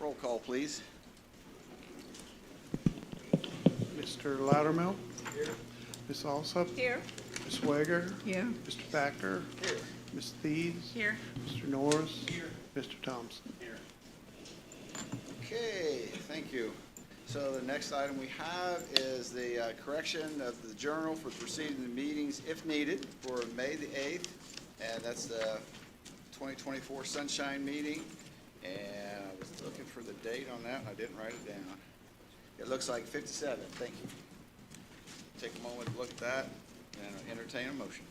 Roll call, please. Mr. Loudermilk. Here. Ms. Alsop. Here. Ms. Swager. Here. Mr. Thacker. Here. Ms. Thies. Here. Mr. Norris. Here. Mr. Thompson. Okay, thank you. So the next item we have is the correction of the journal for proceeding meetings if needed for May the 8th. And that's the 2024 Sunshine Meeting. And I was looking for the date on that, and I didn't write it down. It looks like 57, thank you. Take a moment to look at that and entertain a motion.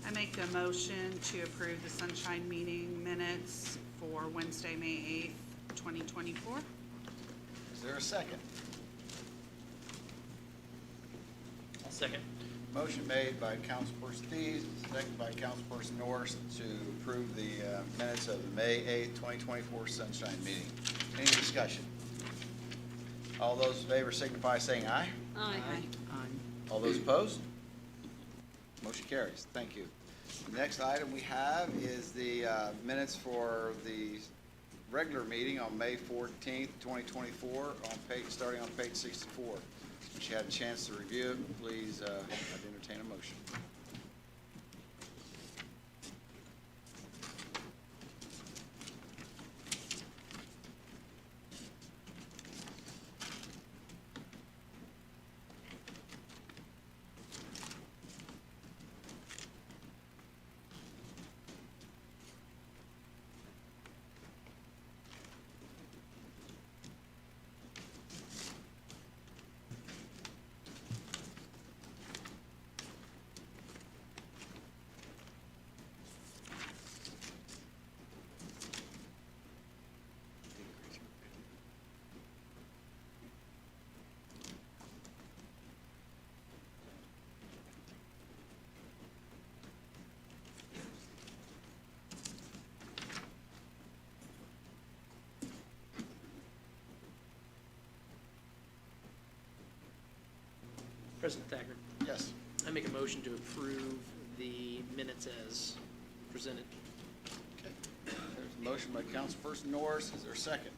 I make a motion to approve the Sunshine Meeting minutes for Wednesday, May 8th, 2024. Is there a second? I'll second. Motion made by Councilperson Thies, seconded by Councilperson Norris to approve the minutes of the May 8th, 2024 Sunshine Meeting. Any discussion? All those in favor signify saying aye. Aye. All those opposed? Motion carries. Thank you. The next item we have is the minutes for the regular meeting on May 14th, 2024, starting on page 64. Once you had a chance to review it, please, I'd entertain a motion. President Thacker, Yes. I make a motion to approve the minutes as presented. Okay. There's a motion by Councilperson Norris. Is there a second?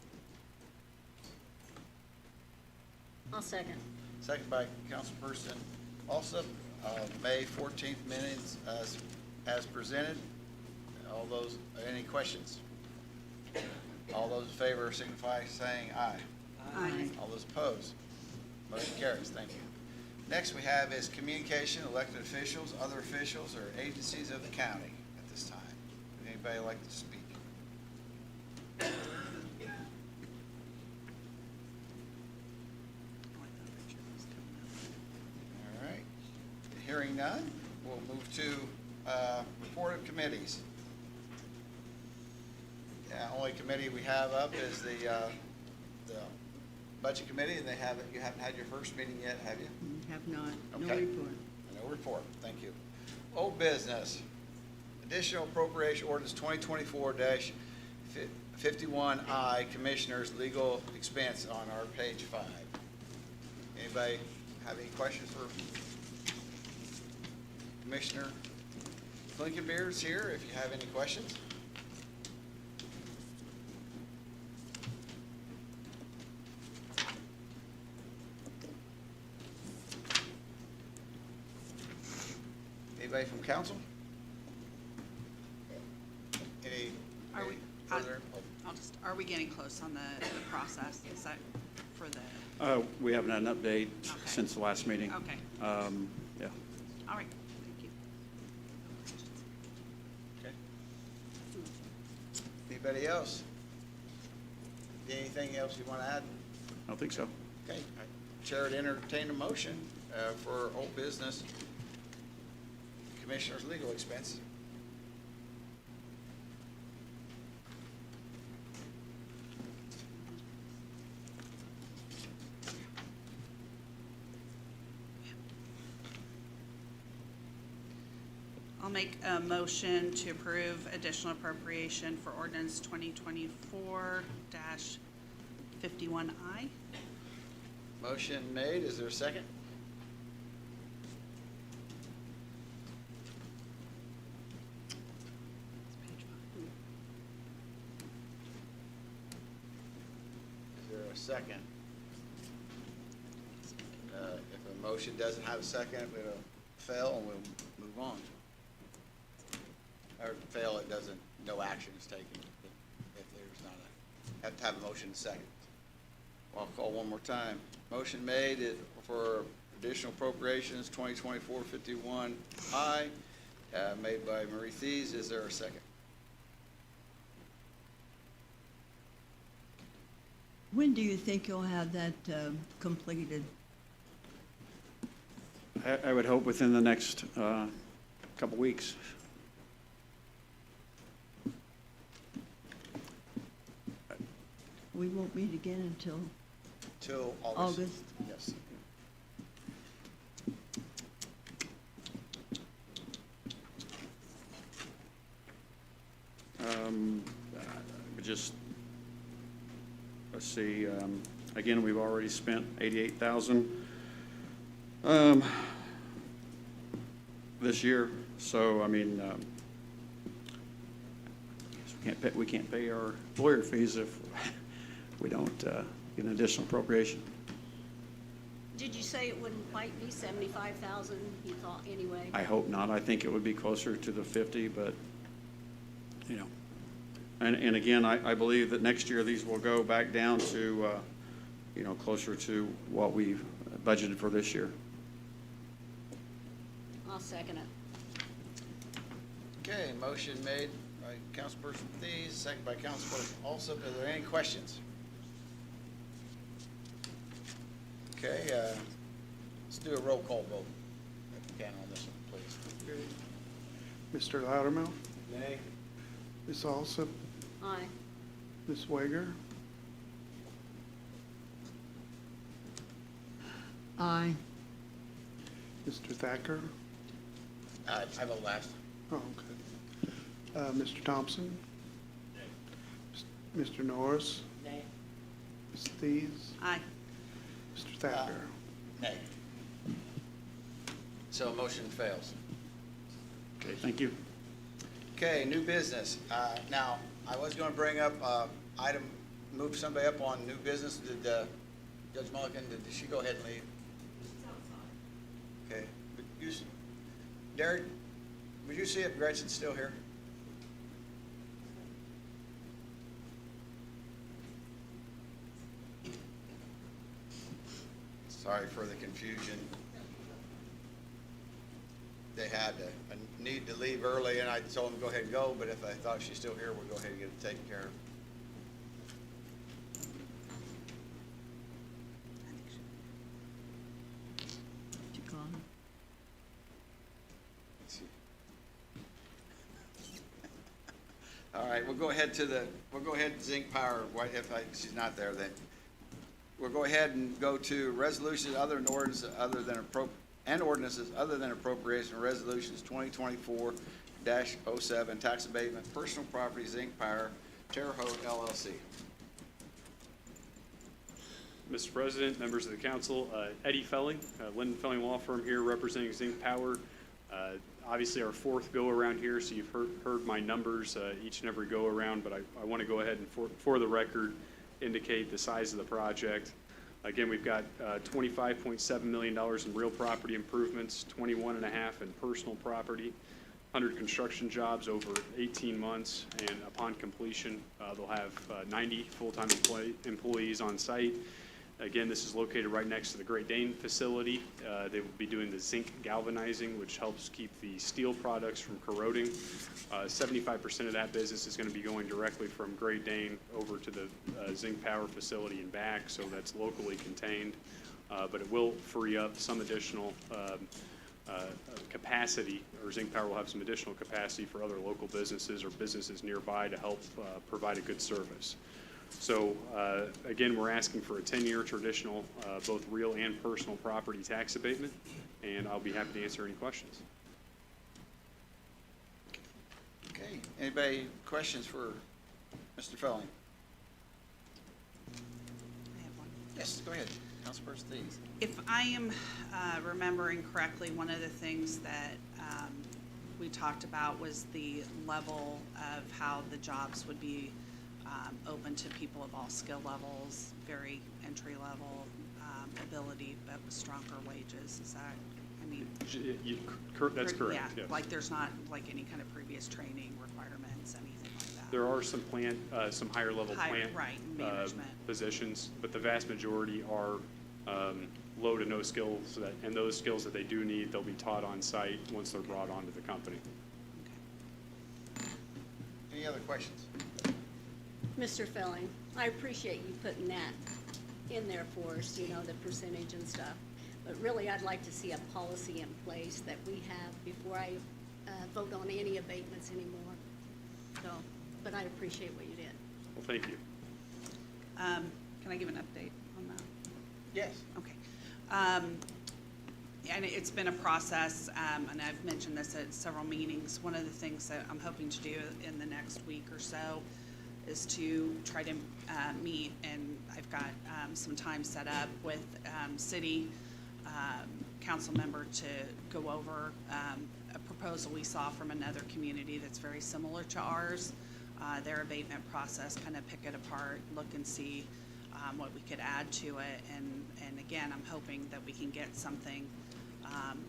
I'll second. Second by Councilperson Alsop. May 14th minutes as presented. All those, any questions? All those in favor signify saying aye. Aye. All those opposed? Motion carries. Thank you. Next we have is communication, elected officials, other officials, or agencies of the county at this time. Would anybody like to speak? All right. Hearing none, we'll move to report of committees. Only committee we have up is the Budget Committee, and you haven't had your first meeting yet, have you? Have not, no Okay. report. No report, thank you. Old business, additional appropriation ordinance 2024-51I, Commissioners' Legal Expense on our page 5. Anybody have any questions for Commissioner Blinkenbeard's here, if you have any questions? Anybody from council? Any Are we, further? are we getting close on the process? Is that for the, We haven't had an update Okay. since the last meeting. okay, Yeah. all right, thank you. Okay. Anybody else? anything else you want to add? I don't think so. Okay, Chair would entertain a motion for old business, Commissioner's legal expense. I'll make a motion to approve additional appropriation for ordinance 2024-51I. Motion made, is there a second? Is there a second? If a motion doesn't have a second, it'll fail and we'll move on. Or fail, it doesn't, no action is taken if there's not a, have to have a motion second. I'll call one more time. Motion made for additional appropriations, 2024-51I, made by Marie Thies. Is there a second? When do you think you'll have that completed? I would hope within the next couple weeks. We won't meet again until Till August? August. Yes. Just, let's see, again, we've already spent 88,000 this year, so, I mean, we can't pay our lawyer fees if we don't get an additional appropriation. Did you say it wouldn't quite be 75,000, you thought, anyway? I hope not. I think it would be closer to the 50, but, you know. And again, I believe that next year these will go back down to, you know, closer to what we've budgeted for this year. I'll second it. Okay, motion made by Councilperson Thies, second by Councilperson Alsop. Are there any questions? Okay, let's do a roll call vote, if we can, on this one, please. Mr. Loudermilk, Nay. Ms. Alsop, Aye. Ms. Wager, Aye. Mr. Thacker, I vote last. oh, okay. Mr. Thompson, Mr. Norris, Nay. Ms. Thies, Aye. Mr. Thacker. Nay. So motion fails. Okay, thank you. Okay, new business. Now, I was gonna bring up, item, move somebody up on new business. Did, Judge Mulligan, did she go ahead and leave? Okay. But Derek, would you see if Gretchen's still here? Sorry for the confusion. They had a need to leave early, and I told them to go ahead and go, but if I thought she's still here, we'll go ahead and get it taken care of. You gone? Let's see. All right, we'll go ahead to Zinc Power. If she's not there, then we'll go ahead and go to resolutions other than ordinances other than appropriation resolutions 2024-07 tax abatement, personal property, Zinc Power, Terre Haute LLC. Mr. President, members of the council, Eddie Felling, Linden Felling Law Firm here representing Zinc Power. Obviously our fourth go around here, so you've heard my numbers each and every go around, but I want to go ahead and for the record indicate the size of the project. Again, we've got $25.7 million in real property improvements, 21.5 in personal property, 100 construction jobs over 18 months, and upon completion, they'll have 90 full-time employees on site. Again, this is located right next to the Great Dane facility. They will be doing the zinc galvanizing, which helps keep the steel products from corroding. 75% of that business is going to be going directly from Great Dane over to the Zinc Power facility and back, so that's locally contained. But it will free up some additional capacity, or Zinc Power will have some additional capacity for other local businesses or businesses nearby to help provide a good service. So again, we're asking for a 10-year traditional, both real and personal property tax abatement, and I'll be happy to answer any questions. Okay, anybody questions for Mr. Felling? I have one. Yes, go ahead, Councilperson Thies. If I am remembering correctly, one of the things that we talked about was the level of how the jobs would be open to people of all skill levels, very entry-level ability, but with stronger wages. Is that, I mean? That's correct, Yeah, yes. like there's not like any kind of previous training requirements, anything like that? There are some some higher level Higher, plant right, management. positions, but the vast majority are low to no skills, and those skills that they do need, they'll be taught on site once they're brought onto the company. Okay. Any other questions? Mr. Felling, I appreciate you putting that in there for us, you know, the percentage and stuff. But really, I'd like to see a policy in place that we have before I vote on any abatements anymore. So, but I appreciate what you did. Well, thank you. Can I give an update on that? Yes. Okay. And it's been a process, and I've mentioned this at several meetings. One of the things that I'm hoping to do in the next week or so is to try to meet, and I've got some time set up with city council member to go over a proposal we saw from another community that's very similar to ours. Their abatement process, kind of pick it apart, look and see what we could add to it. And again, I'm hoping that we can get something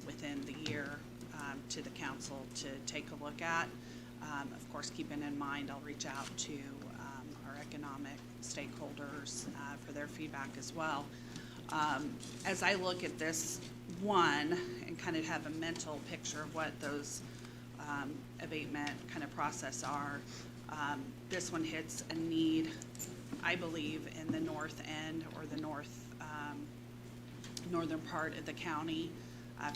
within the year to the council to take a look at. Of course, keeping in mind, I'll reach out to our economic stakeholders for their feedback as well. As I look at this one and kind of have a mental picture of what those abatement kind of process are, this one hits a need, I believe, in the north end or the northern part of the county,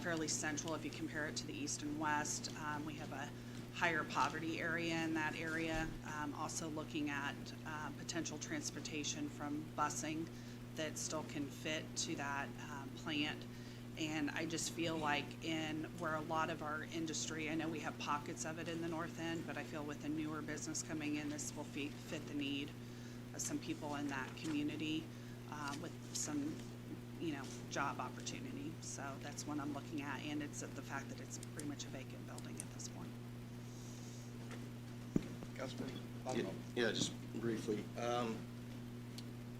fairly central if you compare it to the east and west. We have a higher poverty area in that area. Also looking at potential transportation from busing that still can fit to that plant. And I just feel like in where a lot of our industry, I know we have pockets of it in the north end, but I feel with a newer business coming in, this will fit the need of some people in that community with some, job opportunity. So that's what I'm looking at, and it's the fact that it's pretty much a vacant building at this point. Councilperson Boswell. Yeah, just briefly.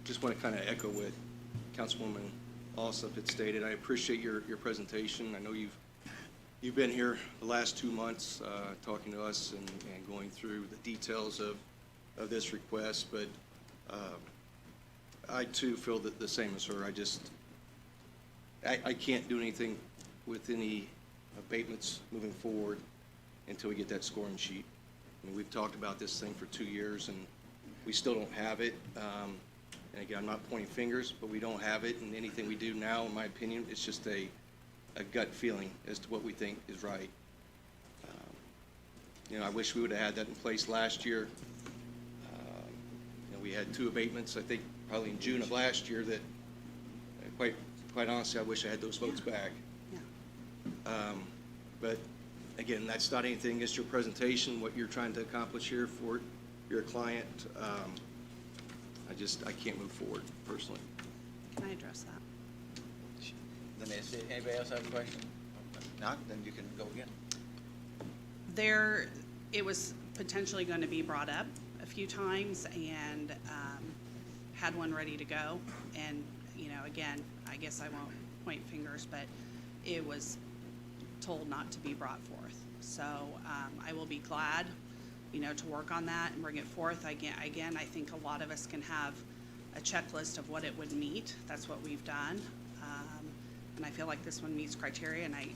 Just want to kind of echo what Councilwoman Alsop had stated. I appreciate your presentation. I know you've been here the last 2 months talking to us and going through the details of this request, but I too feel that the same as her. I can't do anything with any abatements moving forward until we get that scoring sheet. I mean, we've talked about this thing for 2 years and we still don't have it. And again, I'm not pointing fingers, but we don't have it, and anything we do now, in my opinion, it's just a gut feeling as to what we think is right. I wish we would have had that in place last year. We had 2 abatements, I think, probably in June of last year that, quite honestly, I wish I had those votes back. Yeah. But again, that's not anything against your presentation, what you're trying to accomplish here for your client. I can't move forward personally. Can I address that? Let me see, anybody else have a question? If not, then you can go again. It was potentially going to be brought up a few times and had one ready to go. And, again, I guess I won't point fingers, but it was told not to be brought forth. So I will be glad, to work on that and bring it forth. Again, I think a lot of us can have a checklist of what it would meet. That's what we've done. And I feel like this one meets criteria, and I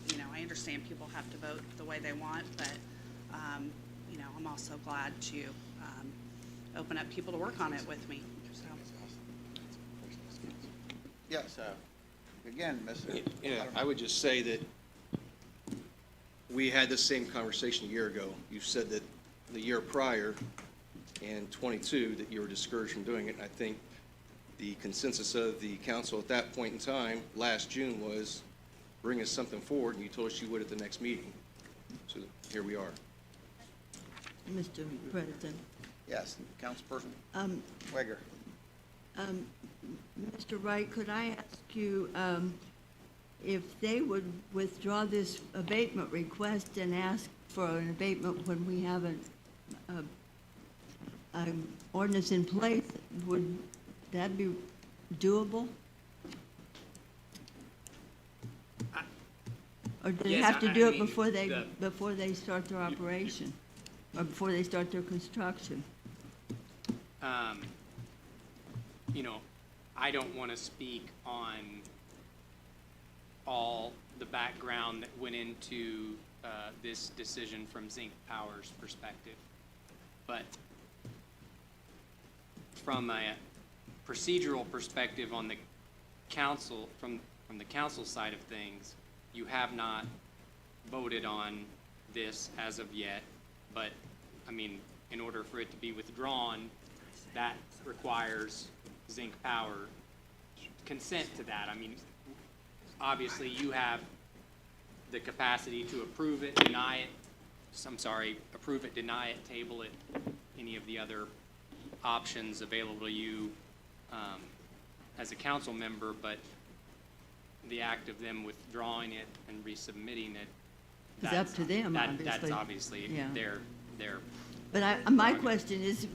understand people have to vote the way they want, but, I'm also glad to open up people to work on it with me, so. Yes, again, Mr. Yeah, I would just say that we had this same conversation a year ago. You said that the year prior, in '22, that you were discouraged from doing it. And I think the consensus of the council at that point in time, last June, was bring us something forward, and you told us you would at the next meeting. So here we are. Mr. President. Yes, Councilperson Um, Weger. Mr. Wright, could I ask you if they would withdraw this abatement request and ask for an abatement when we have an ordinance in place, would that be doable? Or do they Yes, have to I do it mean, before they start their operation? Or before they start their construction? I don't want to speak on all the background that went into this decision from Zinc Power's perspective. But from a procedural perspective on the council, from the council side of things, you have not voted on this as of yet. But, in order for it to be withdrawn, that requires Zinc Power consent to that. Obviously, you have the capacity to approve it, deny it, approve it, deny it, table it, any of the other options available to you as a council member, but the act of them withdrawing it and resubmitting it, It's up to them, obviously. That's obviously Yeah. their But my question is,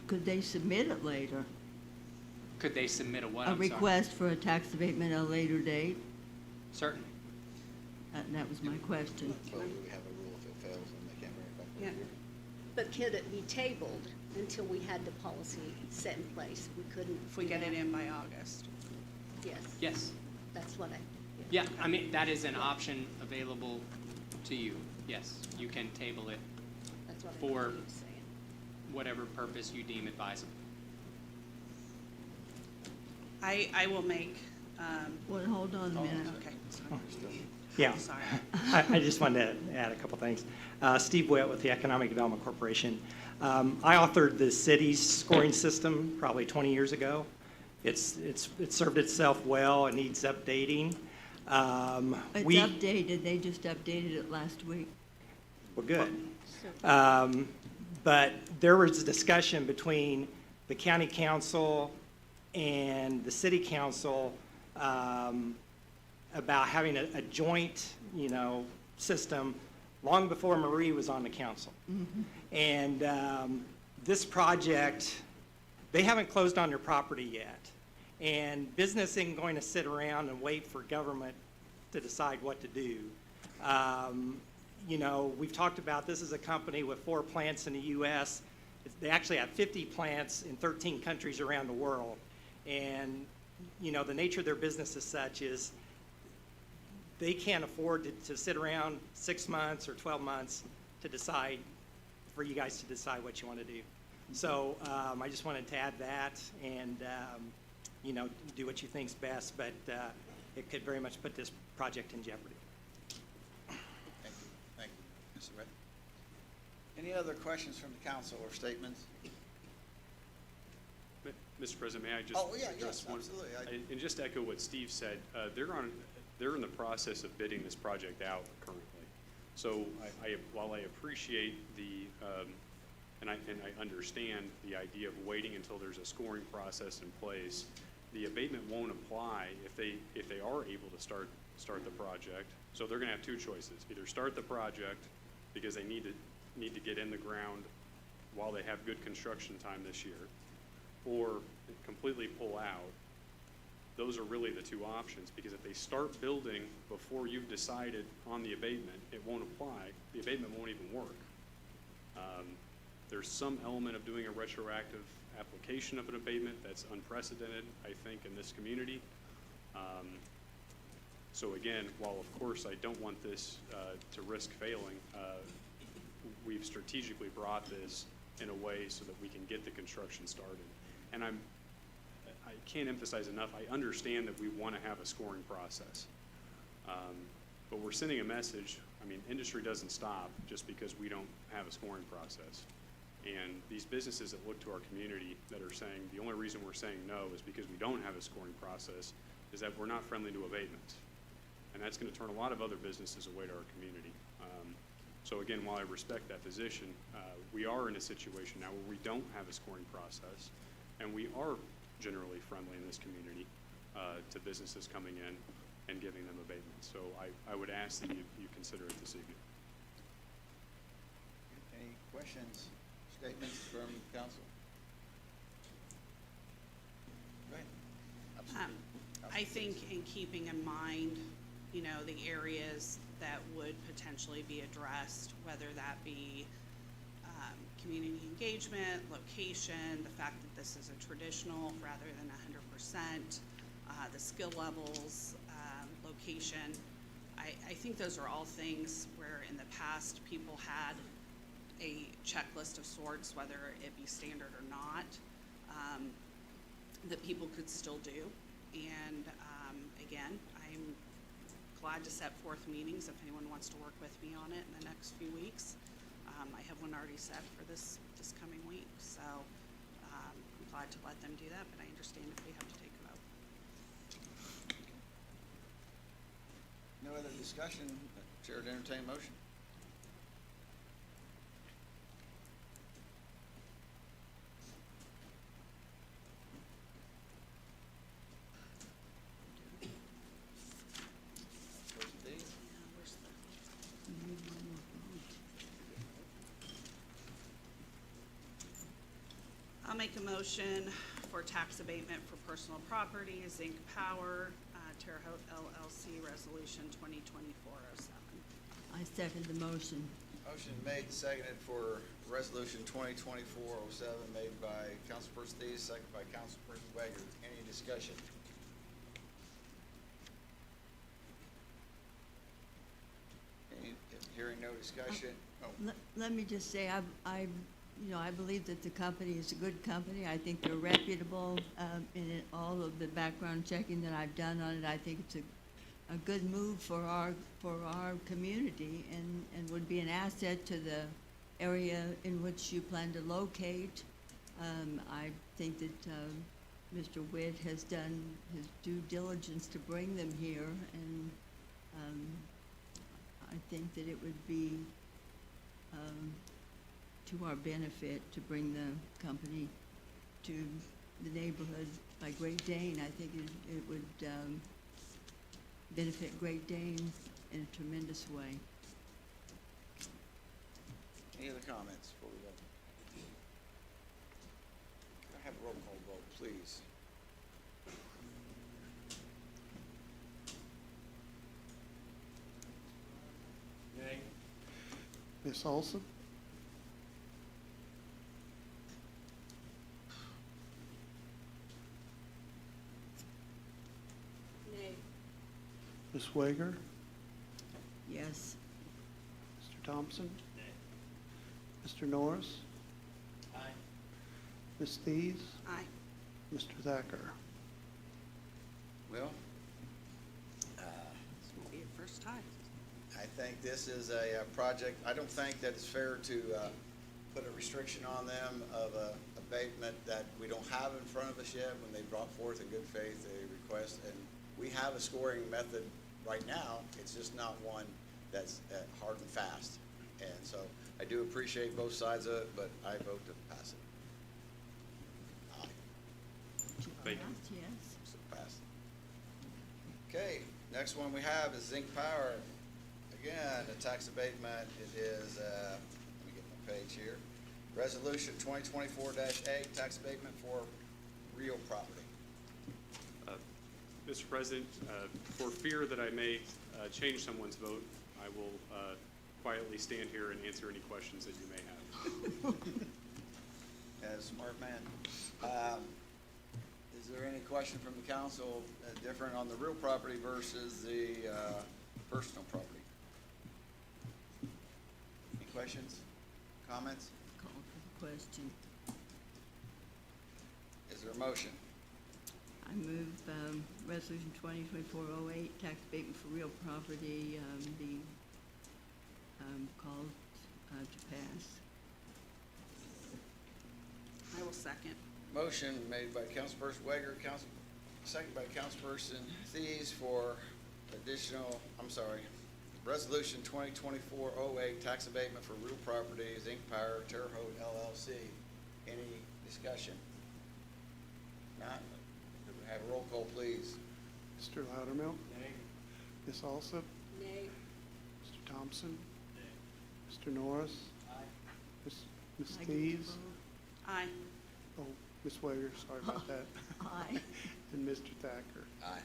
could they submit it later? Could they submit a what? A I'm sorry. request for a tax abatement at a later date? Certainly. That was my question. So we have a rule if it fails and they can't bring it back. Yeah. But could it be tabled until we had the policy set in place? We couldn't. If we get it in by August. Yes, Yes. that's what Yeah, that is an option available to you. Yes, you can table it, that's what I For- thought you were saying. whatever purpose you deem advisable. I will make, Well, hold on a minute. okay, Yeah, sorry. I just wanted to add a couple things. Steve Witt with the Economic Development Corporation. I authored the city's scoring system probably 20 years ago. It's served itself well. It needs updating. It's We updated, they just updated it last week. Well, good. So, But there was a discussion between the county council and the city council about having a joint, system long before Marie was on the council. And this project, they haven't closed on their property yet. And business isn't going to sit around and wait for government to decide what to do. We've talked about this as a company with 4 plants in the U.S. They actually have 50 plants in 13 countries around the world. And, the nature of their business is such is they can't afford to sit around 6 months or 12 months to decide, for you guys to decide what you want to do. So I just wanted to add that and, do what you think's best, but it could very much put this project in jeopardy. Thank you, Mr. Red. Any other questions from the council or statements? Mr. President, may I just Oh, yeah, address yes, one? absolutely. And just echo what Steve said, they're in the process of bidding this project out currently. So while I appreciate and I understand the idea of waiting until there's a scoring process in place, the abatement won't apply if they are able to start the project. So they're gonna have 2 choices: either start the project because they need to get in the ground while they have good construction time this year, or completely pull out. Those are really the 2 options, because if they start building before you've decided on the abatement, it won't apply. The abatement won't even work. There's some element of doing a retroactive application of an abatement that's unprecedented, I think, in this community. So again, while of course I don't want this to risk failing, we've strategically brought this in a way so that we can get the construction started. And I can't emphasize enough, I understand that we want to have a scoring process. But we're sending a message. I mean, industry doesn't stop just because we don't have a scoring process. And these businesses that look to our community that are saying, the only reason we're saying no is because we don't have a scoring process, is that we're not friendly to abatements. And that's going to turn a lot of other businesses away to our community. So again, while I respect that position, we are in a situation now where we don't have a scoring process, and we are generally friendly in this community to businesses coming in and giving them abatements. So I would ask that you consider it this evening. Any questions, statements from council? Go ahead. Absolutely. I think in keeping in mind, you know, the areas that would potentially be addressed, whether that be community engagement, location, the fact that this is a traditional rather than 100%, the skill levels, location. I think those are all things where in the past people had a checklist of sorts, whether it be standard or not, that people could still do. And again, I'm glad to set forth meetings if anyone wants to work with me on it in the next few weeks. I have one already set for this coming week, so I'm glad to let them do that, but I understand if we have to take a vote. No other discussion? Chair to entertain a motion. I'll make a motion for tax abatement for personal property, Zinc Power, Terre Haute LLC, Resolution 2024-07. I second the motion. Motion made and seconded for Resolution 2024-07, made by Councilperson Thies, seconded by Councilperson Wager. Any discussion? Hearing no discussion. Oh, Let me just say, I believe that the company is a good company. I think they're reputable. In all of the background checking that I've done on it, I think it's a good move for our community and would be an asset to the area in which you plan to locate. I think that Mr. Witt has done his due diligence to bring them here, and I think that it would be to our benefit to bring the company to the neighborhood by Great Dane. I think it would benefit Great Dane in a tremendous way. any other comments before we go? Can I have a roll call vote, please? Ms. Olson? Nay. Ms. Wager? Yes. Mr. Thompson? Mr. Norris? Aye. Ms. Thies? Aye. Mr. Thacker? Well, This will be a first time. I think this is a project, I don't think that it's fair to put a restriction on them of a abatement that we don't have in front of us yet when they brought forth in good faith a request. And we have a scoring method right now, it's just not one that's hard and fast. And so I do appreciate both sides of it, but I vote to pass it. Aye. Thank you. Yes. So passed. Okay, next one we have is Zinc Power. Again, a tax abatement. It is, let me get my page here. Resolution 2024-8, tax abatement for real property. Mr. President, for fear that I may change someone's vote, I will quietly stand here and answer any questions that you may have. Yeah, smart man. Is there any question from the council different on the real property versus the personal property? Any questions, comments? Call for the question. Is there a motion? I move Resolution 2024-08, tax abatement for real property, be called to pass. I will second. Motion made by Councilperson Wager, second by Councilperson Thies for additional, Resolution 2024-08, tax abatement for real properties, Inc. Power Terre Haute LLC. Any discussion? Not? Do we have a roll call, please? Mr. Loudermilk. Ms. Alsop. Nay. Mr. Thompson. Mr. Norris. Ms. I get to Thies. vote? I Oh, Ms. Wager, sorry about that. Aye. And Mr. Thacker. Aye.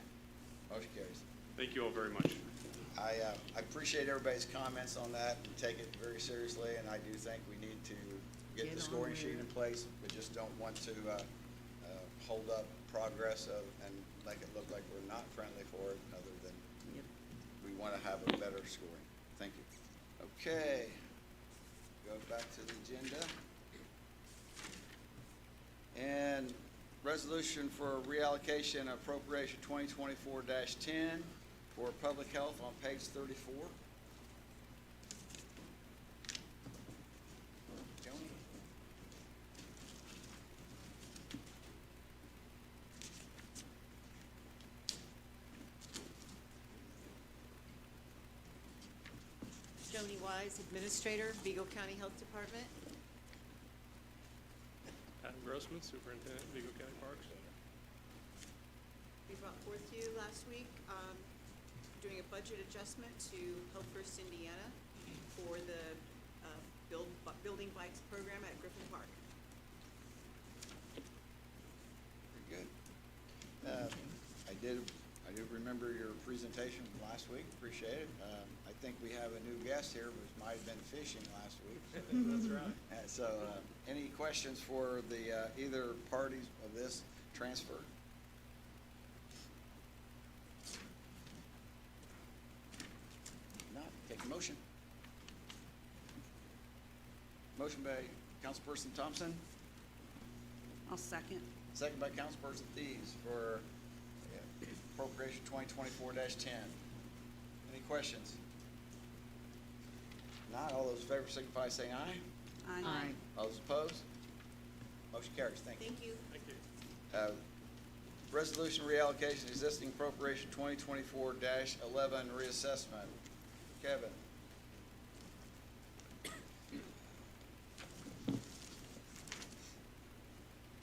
Motion carries. Thank you all very much. I appreciate everybody's comments on that and take it very seriously, and I do think we need to get Get the on scoring with sheet it. in place. We just don't want to hold up progress and make it look like we're not friendly for it, other than Yep. we want to have a better scoring. Thank you. Okay, go back to the agenda. And resolution for reallocation appropriation 2024-10 for public health on page 34. Joni? Joni Wise, Administrator, Vigo County Health Department. Adam Grossman, Superintendent, Vigo County Parks. We brought forth to you last week, doing a budget adjustment to Health First Indiana for the Building Bikes program at Griffin Park. Very good. I do remember your presentation from last week, appreciate it. I think we have a new guest here, which might have been fishing last week. That's right. So, any questions for the, either parties of this transfer? Not, take a motion. Motion by Councilperson Thompson, I'll second. second by Councilperson Thies for appropriation 2024-10. Any questions? Not, all those in favor signify by saying aye. Aye. All those opposed? Motion carries. Thank you. Thank you. Thank you. Resolution reallocation existing appropriation 2024-11 reassessment. Kevin?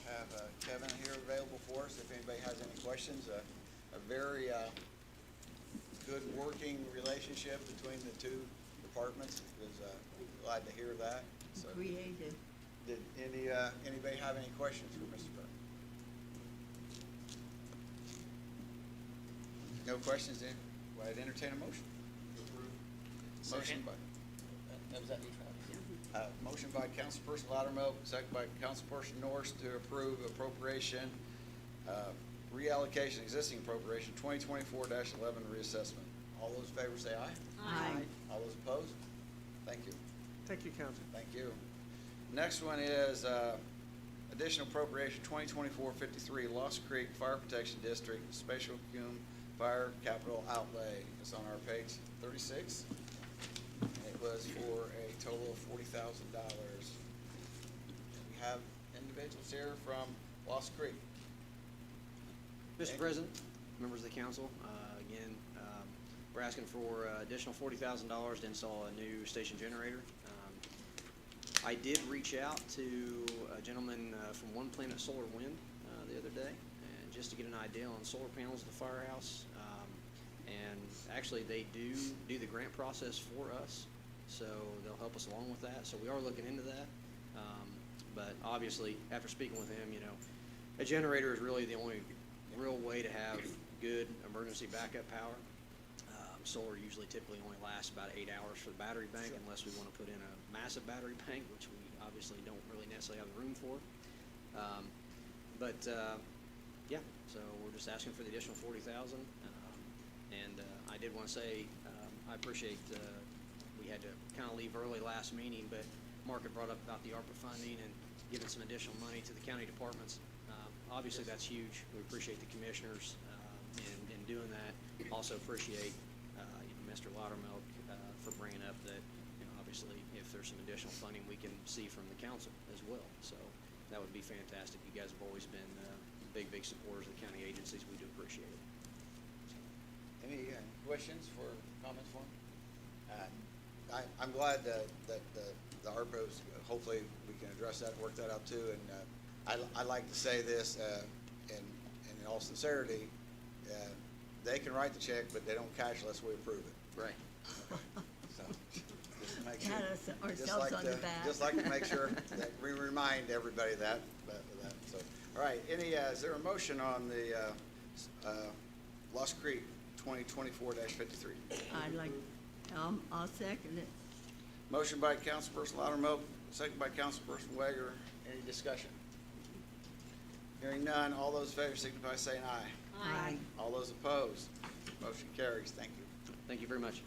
Have Kevin here available for us if anybody has any questions. A very good working relationship between the two departments. Was glad to hear that. So, Creative. did anybody have any questions for Mr. Burke? No questions, then I'd entertain a motion. Motion by, was that you, Travis? Motion by Councilperson Loudermilk, second by Councilperson Norris to approve appropriation, reallocation, existing appropriation, 2024-11 reassessment. All those in favor say aye. Aye. All those opposed? Thank you. Thank you, Council. Thank you. Next one is additional appropriation 2024-53, Lost Creek Fire Protection District, Special Cume Fire Capital Outlay. It's on our page 36. It was for a total of $40,000. We have individuals here from Lost Creek. Mr. President, members of the council, again, we're asking for additional $40,000 to install a new station generator. I did reach out to a gentleman from One Planet Solar Wind the other day, and just to get an idea on solar panels at the firehouse. And actually, they do the grant process for us, so they'll help us along with that. So we are looking into that. But obviously, after speaking with him, a generator is really the only real way to have good emergency backup power. Solar usually typically only lasts about 8 hours for the battery bank, unless we want to put in a massive battery bank, which we obviously don't really necessarily have the room for. Yeah, so we're just asking for the additional 40,000. And I did want to say, I appreciate, we had to kind of leave early last meeting, but Mark had brought up about the ARPA funding and giving some additional money to the county departments. Obviously, that's huge. We appreciate the commissioners in doing that. Also appreciate Mr. Loudermilk for bringing up that, obviously, if there's some additional funding we can see from the council as well. So that would be fantastic. You guys have always been big supporters of the county agencies. We do appreciate it. Any questions for, comments for him? I'm glad that the ARPA's, hopefully we can address that and work that out too. And I like to say this, in all sincerity, they can write the check, but they don't cash unless we approve it. Right. So, just to make sure. Pat us Just ourselves like on the to- back. Just like to make sure that we remind everybody that, so. All right, is there a motion on the, Lost Creek 2024-53? I'd like, I'll second it. Motion by Councilperson Loudermilk, second by Councilperson Wager. Any discussion? Hearing none, all those in favor signify by saying aye. Aye. All those opposed, motion carries. Thank you. Thank you very much.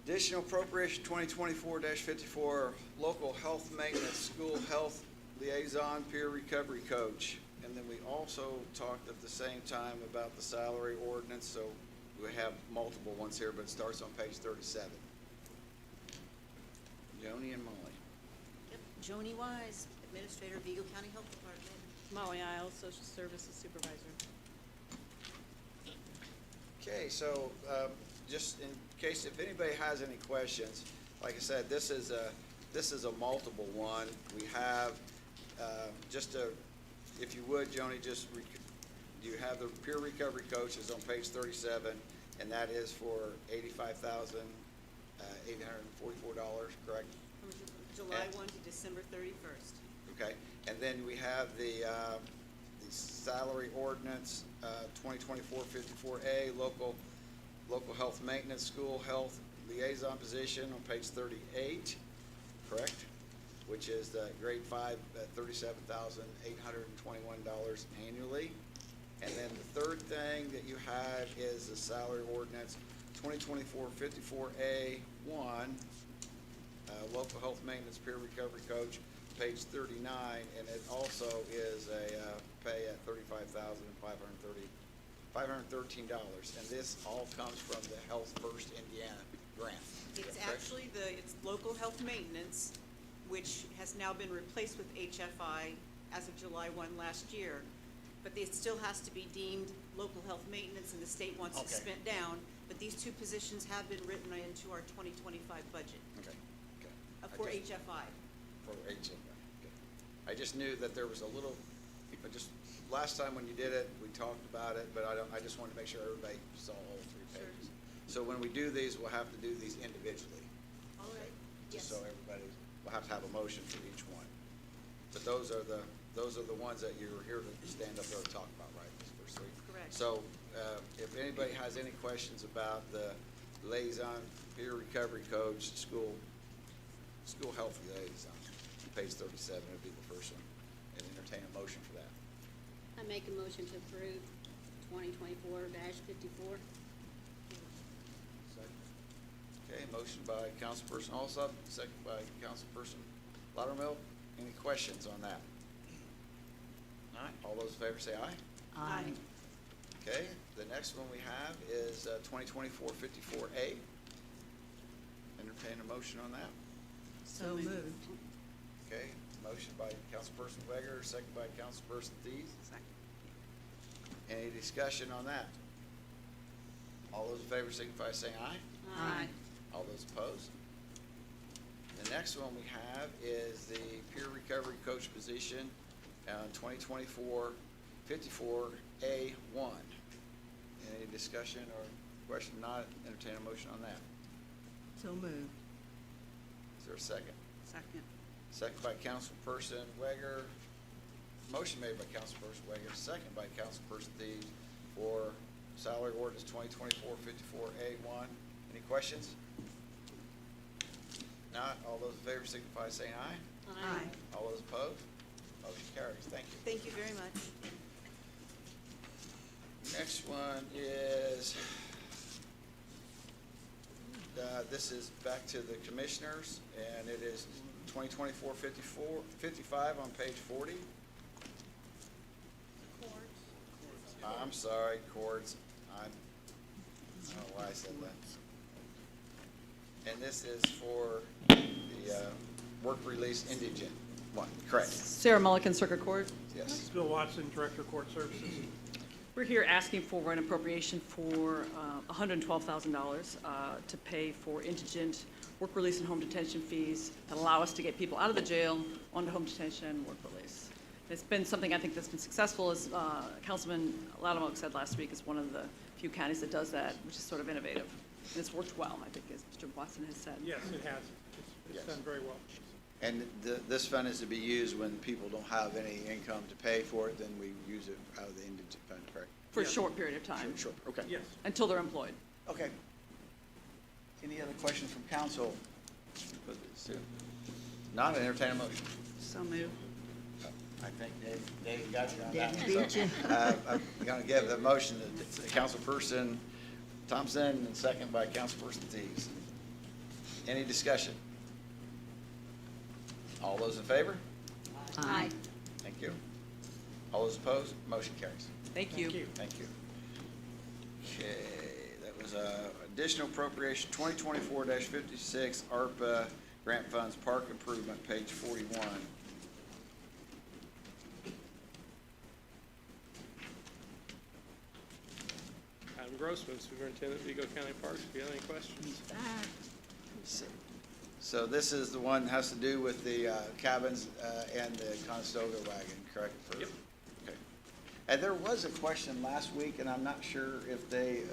Additional appropriation 2024-54, local health maintenance, school health liaison, peer recovery coach. And then we also talked at the same time about the salary ordinance, so we have multiple ones here, but it starts on page 37. Joni and Molly. Yep, Joni Wise, Administrator, Vigo County Health Department. Molly Isles, Social Services Supervisor. Okay, so just in case if anybody has any questions, like I said, this is a multiple one. We have if you would, Joni, do you have the peer recovery coach is on page 37, and that is for $85,844, correct? From July 1 to December 31st. Okay, and then we have the salary ordinance, 2024-54A, local health maintenance, school health liaison position on page 38, correct? Which is the grade 5 at $37,821 annually. And then the third thing that you have is the salary ordinance, 2024-54A1, local health maintenance peer recovery coach, page 39, and it also is a pay at $35,513. And this all comes from the Health First Indiana grant. It's correct? actually it's local health maintenance, which has now been replaced with HFI as of July 1 last year. But it still has to be deemed local health maintenance, and the state wants it Okay. spent down. But these two positions have been written into our 2025 budget Okay. for I just- HFI. For HFI, okay. I just knew that there was a little, last time when you did it, we talked about it, but I just wanted to make sure everybody saw all three Sure. pages. So when we do these, we'll have to do these individually. All right. Just Yes. so everybody, we'll have to have a motion for each one. But those are the ones that you're here to stand up there and talk about, right, these first three? Correct. So, if anybody has any questions about the liaison, peer recovery coach, school health liaison, page 37 would be the first one, and entertain a motion for that. I make a motion to approve 2024-54. Okay, motion by Councilperson Alsop, second by Councilperson Loudermilk. Any questions on that? All right, all those in favor say aye. Aye. Okay, the next one we have is 2024-54A. Entertain a motion on that. So moved. Okay, motion by Councilperson Weger, second by Councilperson Thies. Second. Any discussion on that? All those in favor signify by saying aye. Aye. All those opposed? The next one we have is the peer recovery coach position, 2024-54A1. Any discussion or question? Not, entertain a motion on that. So moved. Is there a second? Second. Second by Councilperson Weger. Motion made by Councilperson Weger, second by Councilperson Thies for salary ordinance 2024-54A1. Any questions? Not, all those in favor signify by saying aye. Aye. All those opposed? Motion carries. Thank you. Thank you very much. Next one is, this is back to the commissioners, and it is 2024-55 on page 40. I'm sorry, courts. I don't know why I said that. And this is for the work release indigent one, correct? Sarah Mulligan, Circuit Court. Yes. Bill Watson, Director of Court Services. We're here asking for an appropriation for $112,000 to pay for indigent work release and home detention fees that allow us to get people out of the jail onto home detention and work release. It's been something I think that's been successful, as Councilman Loudermilk said last week, is one of the few counties that does that, which is sort of innovative. And it's worked well, I think, as Mr. Watson has said. Yes, it has. It's Yes. done very well. And this fund is to be used when people don't have any income to pay for it, then we use it out of the indigent fund, correct? For a Yes. short period of time, Sure, okay. Yes. until they're employed. Okay. Any other questions from council? Not an entertain a motion. So move. I think Dave got you on that Dave one. beat So, you. I'm going to give the motion to Councilperson Thompson and second by Councilperson Teagues. Any discussion? All those in favor? Aye. Thank you. All those opposed? Motion carries. Thank you. Thank you. Okay, that was additional appropriation 2024-56 ARPA grant funds park improvement, page 41. Adam Grossman, Superintendent, Vigo County Parks. If you have any questions? So this is the one that has to do with the cabins and the Conestoga wagon, correct? Yep. Okay. And there was a question last week, and I'm not sure if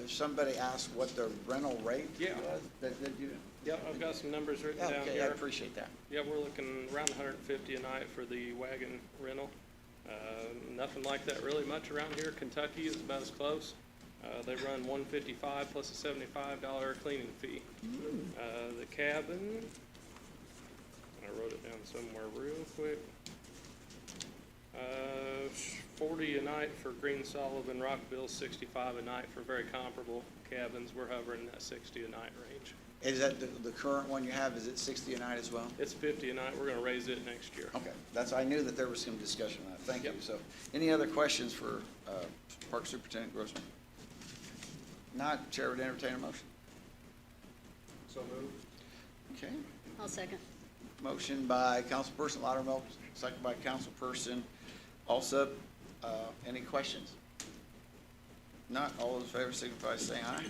somebody asked what the rental rate Yeah. was. Did you? Yep, I've got some numbers written down Okay, I here. appreciate that. Yeah, we're looking around 150 a night for the wagon rental. Nothing like that really much around here. Kentucky is about as close. They run $155 plus a $75 cleaning fee. The cabin, I wrote it down somewhere real quick. 40 a night for Green Sullivan, Rockville 65 a night for very comparable cabins. We're hovering in that 60 a night range. Is that the current one you have, is it 60 a night as well? It's 50 a night. We're going to raise it next year. Okay, I knew that there was some discussion on that. Thank you. Yep. So, any other questions for Park Superintendent Grossman? Not, Chair would entertain a motion. So moved. Okay. I'll second. Motion by Councilperson Loudermilk, second by Councilperson Alsup. Any questions? Not, all those in favor signify by saying aye.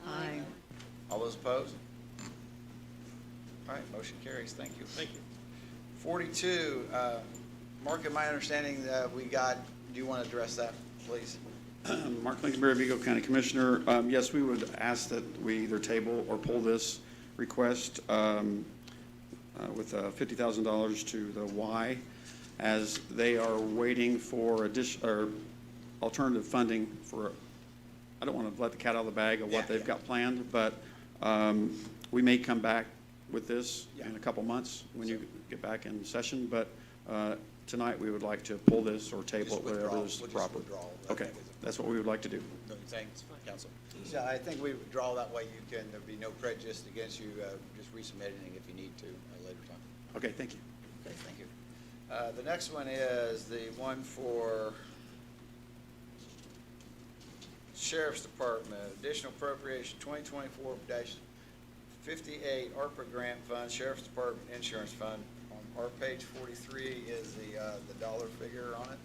Aye. All those opposed? All right, motion carries. Thank you. Thank you. 42, Mark, in my understanding, we got, do you want to address that, please? Mark Lincolnberry, Vigo County Commissioner. Yes, we would ask that we either table or pull this request with $50,000 to the Y, as they are waiting for alternative funding for, I don't want to let the cat out of the bag of what they've got planned, but we may come back with this in a couple months when you get back in session, but tonight we would like to pull this or table it, whatever is proper. Okay, that's what we would like to do. Thanks, Council. So I think we withdraw that way. There'll be no prejudice against you, just resubmitting if you need to at a later time. Okay, thank you. Okay, thank you. The next one is the one for Sheriff's Department, additional appropriation 2024-58 ARPA grant fund, Sheriff's Department Insurance Fund. On our page 43 is the dollar figure on it.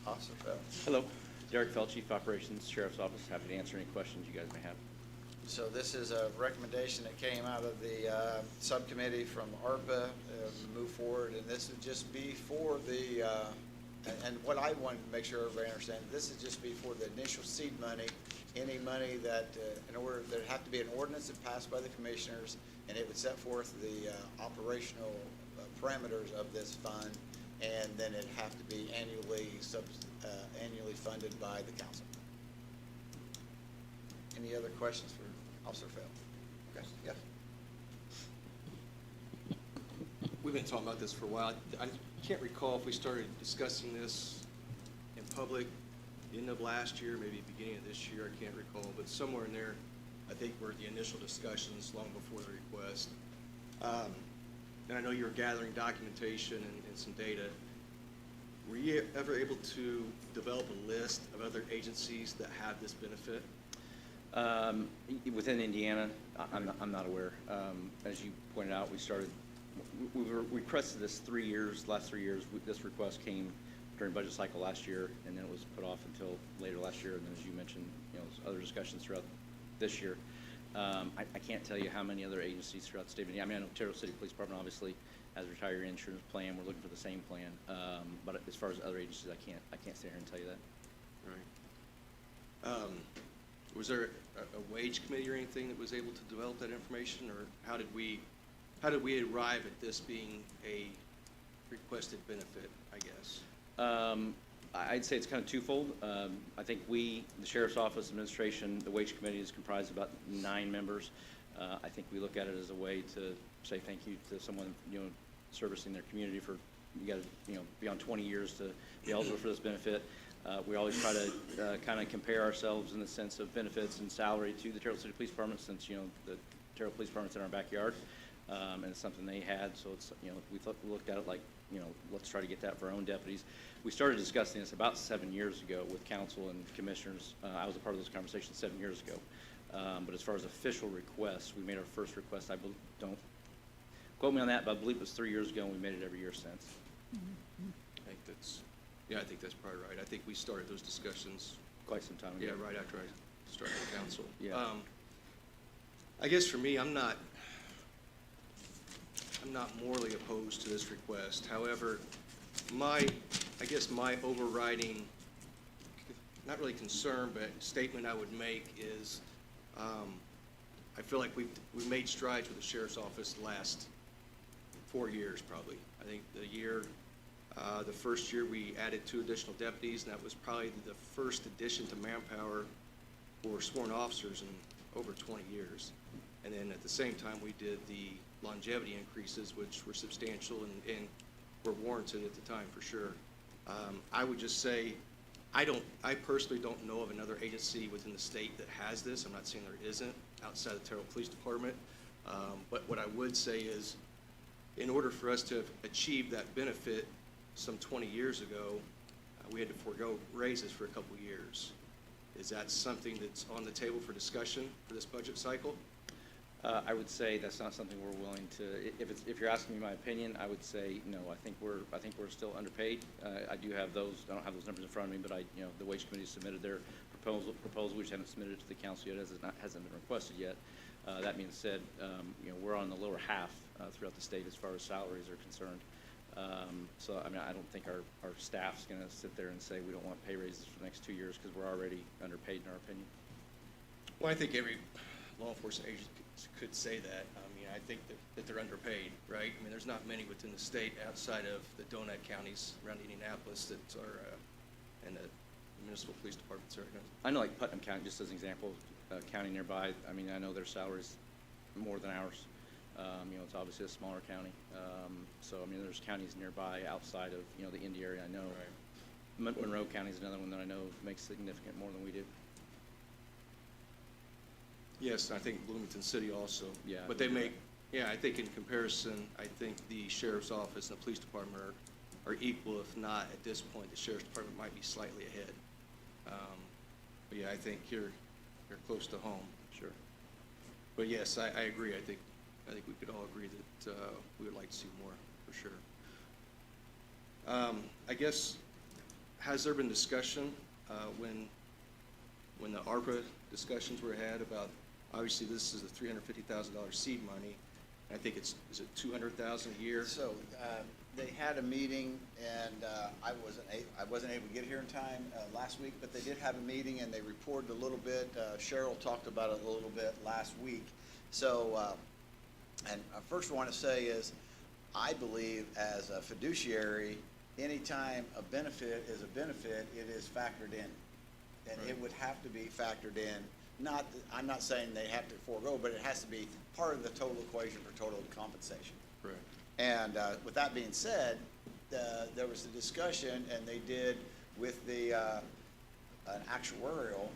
Officer Fell. Hello, Derek Fell, Chief Operations, Sheriff's Office. Happy to answer any questions you guys may have. So this is a recommendation that came out of the subcommittee from ARPA to move forward, and this would just be for the, and what I wanted to make sure everybody understands, this would just be for the initial seed money, any money that, there'd have to be an ordinance that passed by the commissioners, and it would set forth the operational parameters of this fund, and then it'd have to be annually funded by the council. Any other questions for Officer Fell? Okay, yes. we've been talking about this for a while. I can't recall if we started discussing this in public end of last year, maybe beginning of this year, I can't recall, but somewhere in there, I think were the initial discussions long before the request. And I know you were gathering documentation and some data. Were you ever able to develop a list of other agencies that have this benefit? Within Indiana, I'm not aware. As you pointed out, we requested this last 3 years. This request came during budget cycle last year, and then it was put off until later last year, and then as you mentioned, other discussions throughout this year. I can't tell you how many other agencies throughout the state of Indiana. I mean, I know Terrell City Police Department obviously has a retiree insurance plan. We're looking for the same plan. But as far as other agencies, I can't sit here and tell you that. Right. Was there a wage committee or anything that was able to develop that information, or how did we arrive at this being a requested benefit, I guess? I'd say it's kind of twofold. I think the Sheriff's Office administration, the wage committee is comprised of about 9 members. I think we look at it as a way to say thank you to someone, servicing their community for, you got to, beyond 20 years to be eligible for this benefit. We always try to kind of compare ourselves in the sense of benefits and salary to the Terrell City Police Department, since, the Terrell Police Department's in our backyard. And it's something they had, so it's, we looked at it like, let's try to get that for our own deputies. We started discussing this about 7 years ago with council and commissioners. I was a part of those conversations 7 years ago. But as far as official requests, we made our first request. Don't quote me on that, but I believe it was 3 years ago, and we made it every year since. I think that's probably right. I think we started those discussions quite some time ago. Yeah, right after I started the council. Yeah. I guess for me, I'm not morally opposed to this request. However, I guess my overriding, not really concern, but statement I would make is, I feel like we've made strides with the Sheriff's Office the last 4 years, probably. I think the first year we added 2 additional deputies, and that was probably the first addition to manpower for sworn officers in over 20 years. And then at the same time, we did the longevity increases, which were substantial and were warranted at the time for sure. I would just say, I personally don't know of another agency within the state that has this. I'm not saying there isn't outside the Terrell Police Department. But what I would say is, in order for us to have achieved that benefit some 20 years ago, we had to forego raises for a couple years. Is that something that's on the table for discussion for this budget cycle? I would say that's not something we're willing to. If you're asking me my opinion, I would say no. I think we're still underpaid. I don't have those numbers in front of me, but the wage committee submitted their proposal. We just haven't submitted it to the council yet, as it hasn't been requested yet. That being said, we're on the lower half throughout the state as far as salaries are concerned. So I mean, I don't think our staff's going to sit there and say we don't want pay raises for the next 2 years because we're already underpaid in our opinion. Well, I think every law enforcement agency could say that. I mean, I think that they're underpaid, right? I mean, there's not many within the state outside of the donut counties around Indianapolis that are, and the municipal police departments are. I know, like Putnam County, just as an example, county nearby. I mean, I know their salaries more than ours. It's obviously a smaller county. So I mean, there's counties nearby outside of the Indy area. I know. Right. Monroe County is another one that I know makes significant more than we do. Yes, I think Bloomington City also. Yeah. But they make, I think in comparison, I think the Sheriff's Office and the Police Department are equal, if not, at this point, the Sheriff's Department might be slightly ahead. But yeah, I think you're close to home. Sure. But yes, I agree. I think we could all agree that we would like to see more, for sure. I guess, has there been discussion when the ARPA discussions were had about, obviously this is a $350,000 seed money. I think is it $200,000 a year? So they had a meeting, and I wasn't able to get here in time last week, but they did have a meeting and they reported a little bit. Cheryl talked about it a little bit last week. So, and I first want to say is, I believe as a fiduciary, anytime a benefit is a benefit, it is factored in. And it would have to be factored in. I'm not saying they have to forego, but it has to be part of the total equation for total compensation. Correct. And with that being said, there was a discussion, and they did with the an actuarial,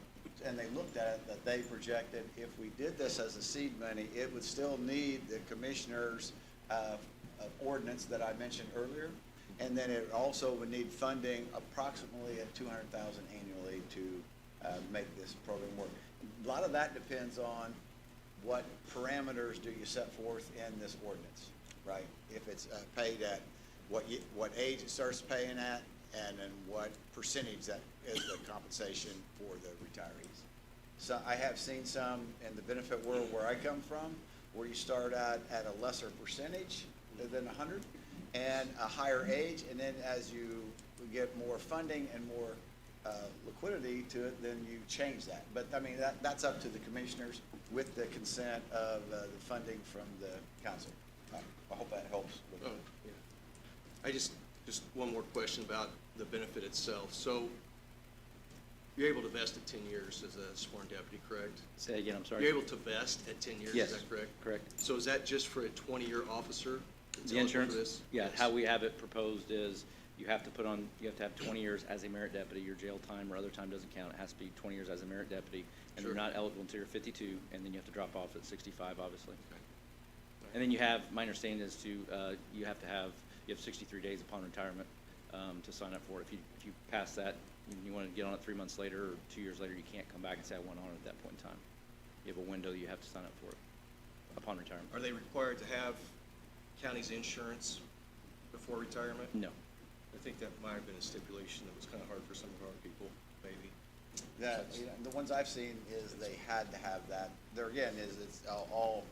and they looked at it, that they projected if we did this as a seed money, it would still need the commissioners' ordinance that I mentioned earlier, and then it also would need funding approximately at $200,000 annually to make this program work. A lot of that depends on what parameters do you set forth in this ordinance, right? If it's paid at what age it starts paying at, and then what percentage that is the compensation for the retirees. So I have seen some in the benefit world where I come from, where you start out at a lesser percentage than 100 and a higher age, and then as you get more funding and more liquidity to it, then you change that. But I mean, that's up to the commissioners with the consent of the funding from the council. I hope that helps. With Oh, yeah. I just one more question about the benefit itself. So you're able to vest at 10 years as a sworn deputy, correct? Say again, I'm sorry. You're able to vest at 10 years, Yes, is that correct? correct. So is that just for a 20-year officer that's The eligible insurance, for this? yeah, Yes. how we have it proposed is you have to have 20 years as a merit deputy. Your jail time or other time doesn't count. It has to be 20 years as a merit deputy, and you're Sure. not eligible until you're 52, and then you have to drop off at 65, obviously. And then you have, my understanding is you have 63 days upon retirement to sign up for it. If you pass that, and you want to get on it 3 months later or 2 years later, you can't come back and say I went on it at that point in time. You have a window you have to sign up for it upon retirement. Are they required to have county's insurance before retirement? No. I think that might have been a stipulation that was kind of hard for some of our people, maybe. The ones I've seen is they had to have that. There again it's all,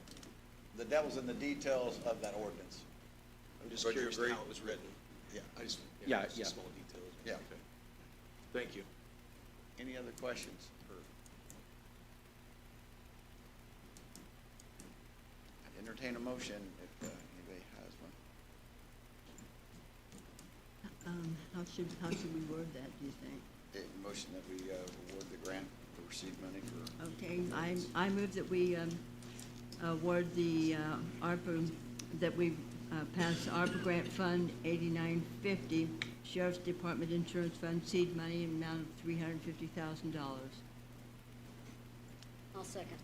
the devil's in the details of that ordinance. I'm just But you're curious great. how it was written. Yeah. I just, Yeah, it's yeah. just small details. Yeah. Okay. Thank you. Any other questions? I'd entertain a motion if anybody has one. How should we word that, do you think? A motion that we award the grant for seed money for. Okay, I move that we award the ARPA, that we pass ARPA Grant Fund 8950, Sheriff's Department Insurance Fund seed money in amount of $350,000. I'll second.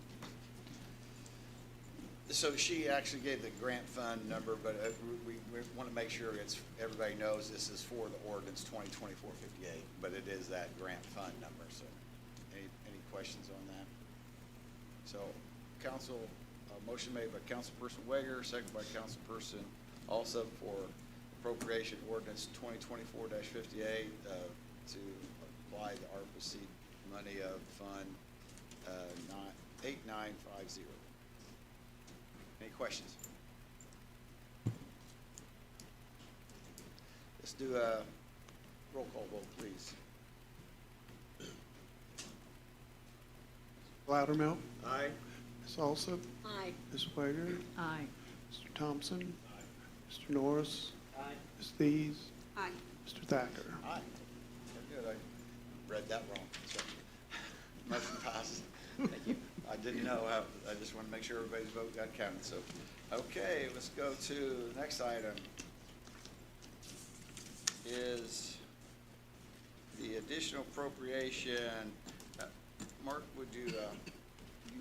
So she actually gave the grant fund number, but we want to make sure everybody knows this is for the ordinance 2024-58, but it is that grant fund number. So any questions on that? So council, motion made by Councilperson Wager, second by Councilperson Alsop for appropriation ordinance 2024-58 to apply the ARPA seed money of fund 8950. Any questions? Let's do a roll call vote, please. Loudermilk. Aye. Ms. Alsop. Aye. Ms. Wager. Aye. Mr. Thompson. Mr. Norris. Ms. Thies. Aye. Mr. Thacker. Aye. Very good. I read that wrong. So, motion passes. Thank you. I didn't know. I just want to make sure everybody's vote got counted. So, okay, let's go to the next item. Is the additional appropriation. Mark, would you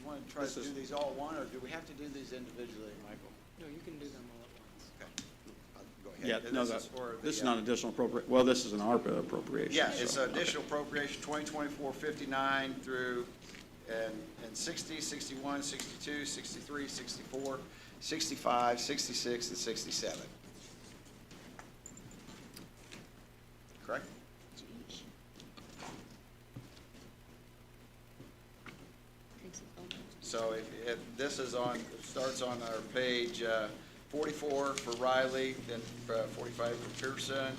want to try to do these all at one, or do we have to do these individually, Michael? No, you can do them all at once. Okay. Go ahead. Yeah, no, This is for this is the, not additional appropriate, well, this is an ARPA appropriation. Yeah, it's so, additional appropriation 2024-59 through and 60, 61, 62, 63, 64, 65, 66, and 67. Correct? So if this is on, starts on our page 44 for Riley, then 45 for Pearson,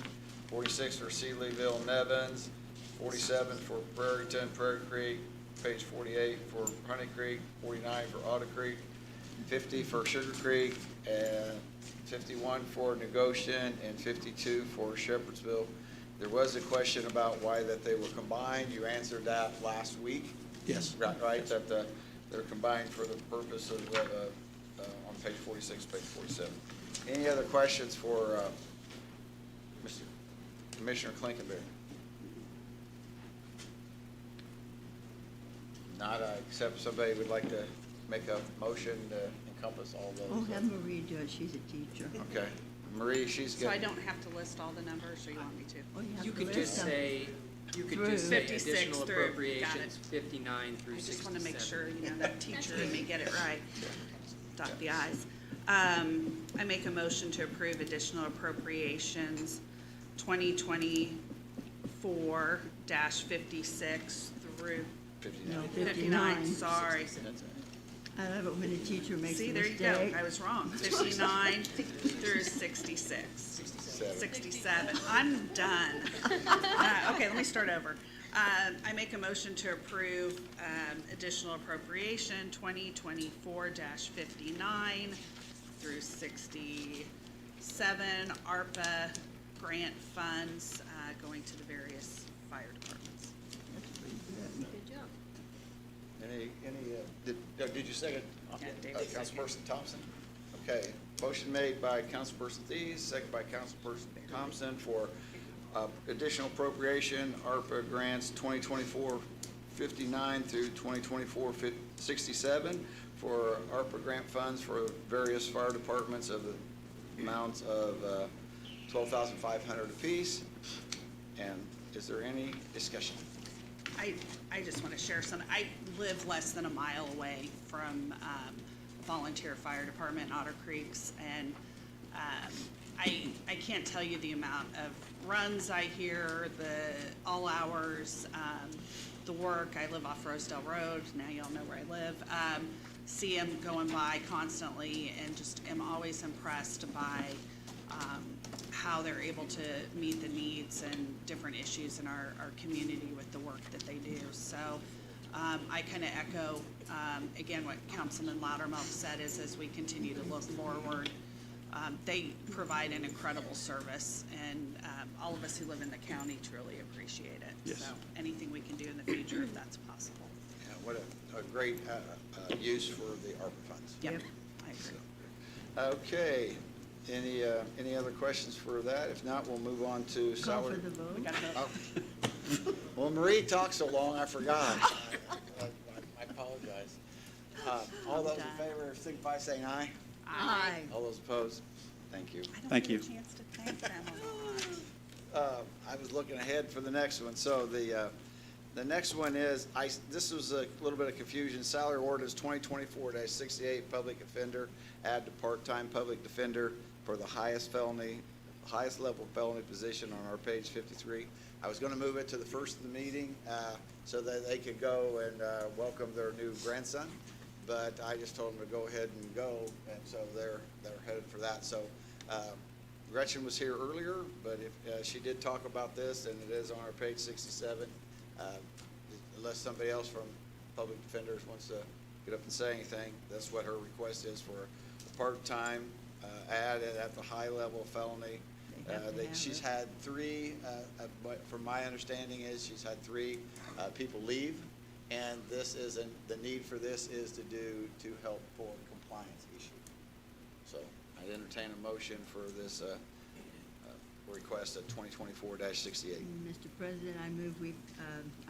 46 for Sealyville and Nevins, 47 for Prairieton, Prairie Creek, page 48 for Honey Creek, 49 for Otter Creek, 50 for Sugar Creek, and 51 for Negocian, and 52 for Shepherdsville. There was a question about why that they were combined. You answered that last week. Yes. Right, that they're combined for the purpose of on page 46, page 47. Any other questions for Mr. Commissioner Clinkenberry? Not, except somebody would like to make a motion to encompass all those. Oh, have Marie do it, she's a teacher. Okay. Marie, she's So I good. don't have to list all the numbers, or you want me to? Oh, have You to could list just them. say, you could Through. just say 56 additional through, got appropriations, it. 59 through I 67. just want to make sure, you know, that teacher and me get it right. Dot the i's. I make a motion to approve additional appropriations 2024-56 through 59. No, 59, sorry. I love it when a teacher makes a See, mistake. there you go, I was wrong. 59 through 66. 67. I'm done. Okay, let me start over. I make a motion to approve additional appropriation 2024-59 through 67 ARPA grant funds going to the various fire departments. Good job. Did you second? Yeah, David seconded. Councilperson Thompson? Okay, motion made by Councilperson Thies, second by Councilperson Thompson for additional appropriation, ARPA grants 2024-59 through 2024-67 for ARPA grant funds for various fire departments of the amounts of $12,500 apiece. And is there any discussion? I just want to share some, I live less than a mile away from volunteer fire department in Otter Creeks, and I can't tell you the amount of runs I hear, all hours, the work. I live off Rosedale Road, now y'all know where I live. See them going by constantly, and just am always impressed by how they're able to meet the needs and different issues in our community with the work that they do. So I kind of echo, again, what Councilman Loudermilk said, is as we continue to look forward, they provide an incredible service, and all of us who live in the county truly appreciate it. Yes. So anything we can do in the future, if that's possible. Yeah, what a great use for the ARPA funds. Yep, Yep. I agree. Okay, any other questions for that? If not, we'll move on to Call salary. for the vote. We got to vote. Oh. Well, Marie talked so long, I forgot. I apologize. All those in favor signify by saying aye. Aye. All those opposed? Thank you. I don't Thank get a you. chance to thank them a lot. I was looking ahead for the next one. So the next one is, this was a little bit of confusion. Salary ordinance 2024-68, public offender, add to part-time public defender for the highest level felony position on our page 53. I was going to move it to the first of the meeting so that they could go and welcome their new grandson, but I just told them to go ahead and go, and so they're headed for that. So Gretchen was here earlier, but if she did talk about this, and it is on our page 67. Unless somebody else from Public Defenders wants to get up and say anything, that's what her request is, for a part-time ad at the high level of felony. They have to have She's it. had three, from my understanding is, she's had three people leave, and the need for this is to help for compliance issue. So I entertain a motion for this request at 2024-68. Mr. President, I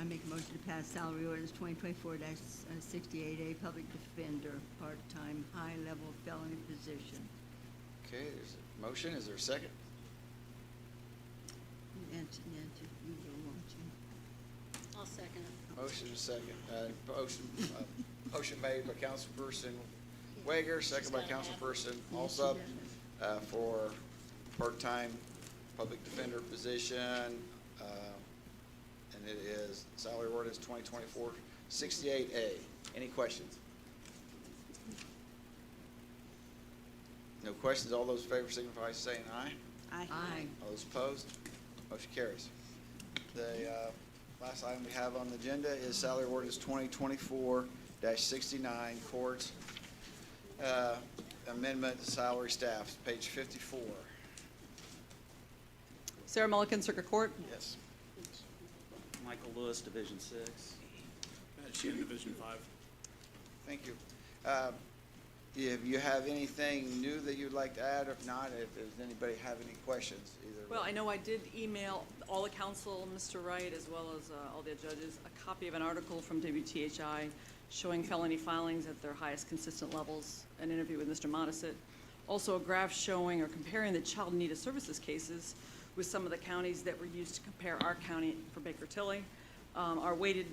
make a motion to pass salary ordinance 2024-68A, public defender, part-time, high-level felony position. Okay, there's a motion. Is there a second? Nancy, you will want to. I'll second it. Motion is second. Motion made by Councilperson Wager, second by Councilperson Alsop, for part-time public defender position, and it is salary ordinance 2024-68A. Any questions? No questions. All those in favor signify by saying aye. Aye. Aye. All those opposed? Motion carries. The last item we have on the agenda is salary ordinance 2024-69, courts, amendment to salary staff, page 54. Sarah Mulligan, Circuit Court. Yes. Michael Lewis, Division 6. Matt Sheehan, Division 5. Thank you. If you have anything new that you'd like to add, if not, if does anybody have any questions, either. Well, I know I did email all the council, Mr. Wright, as well as all the judges, a copy of an article from WTHI showing felony filings at their highest consistent levels, an interview with Mr. Modisett. Also a graph showing or comparing the child in need of services cases with some of the counties that were used to compare our county for Baker Tilly. Our weighted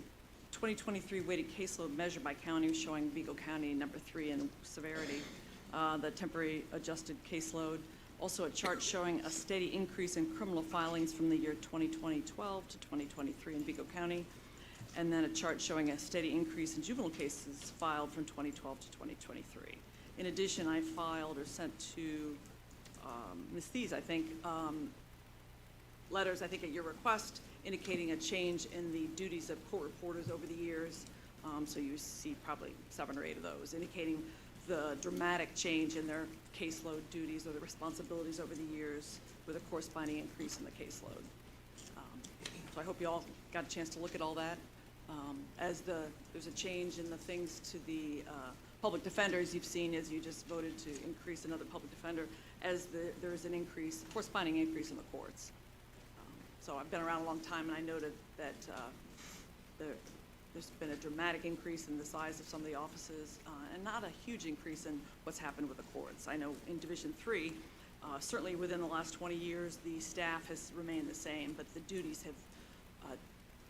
2023 weighted caseload measured by county was showing Vigo County number 3 in severity, the temporary adjusted caseload. Also a chart showing a steady increase in criminal filings from the year 2012 to 2023 in Vigo County. And then a chart showing a steady increase in juvenile cases filed from 2012 to 2023. In addition, I filed or sent to Ms. Thies, I think, letters, I think at your request, indicating a change in the duties of court reporters over the years. So you see probably 7 or 8 of those, indicating the dramatic change in their caseload duties or the responsibilities over the years with a corresponding increase in the caseload. So I hope you all got a chance to look at all that. There's a change in the things to the public defenders you've seen as you just voted to increase another public defender, as there's an increase, corresponding increase in the courts. So I've been around a long time, and I noted that there's been a dramatic increase in the size of some of the offices, and not a huge increase in what's happened with the courts. I know in Division 3, certainly within the last 20 years, the staff has remained the same, but the duties have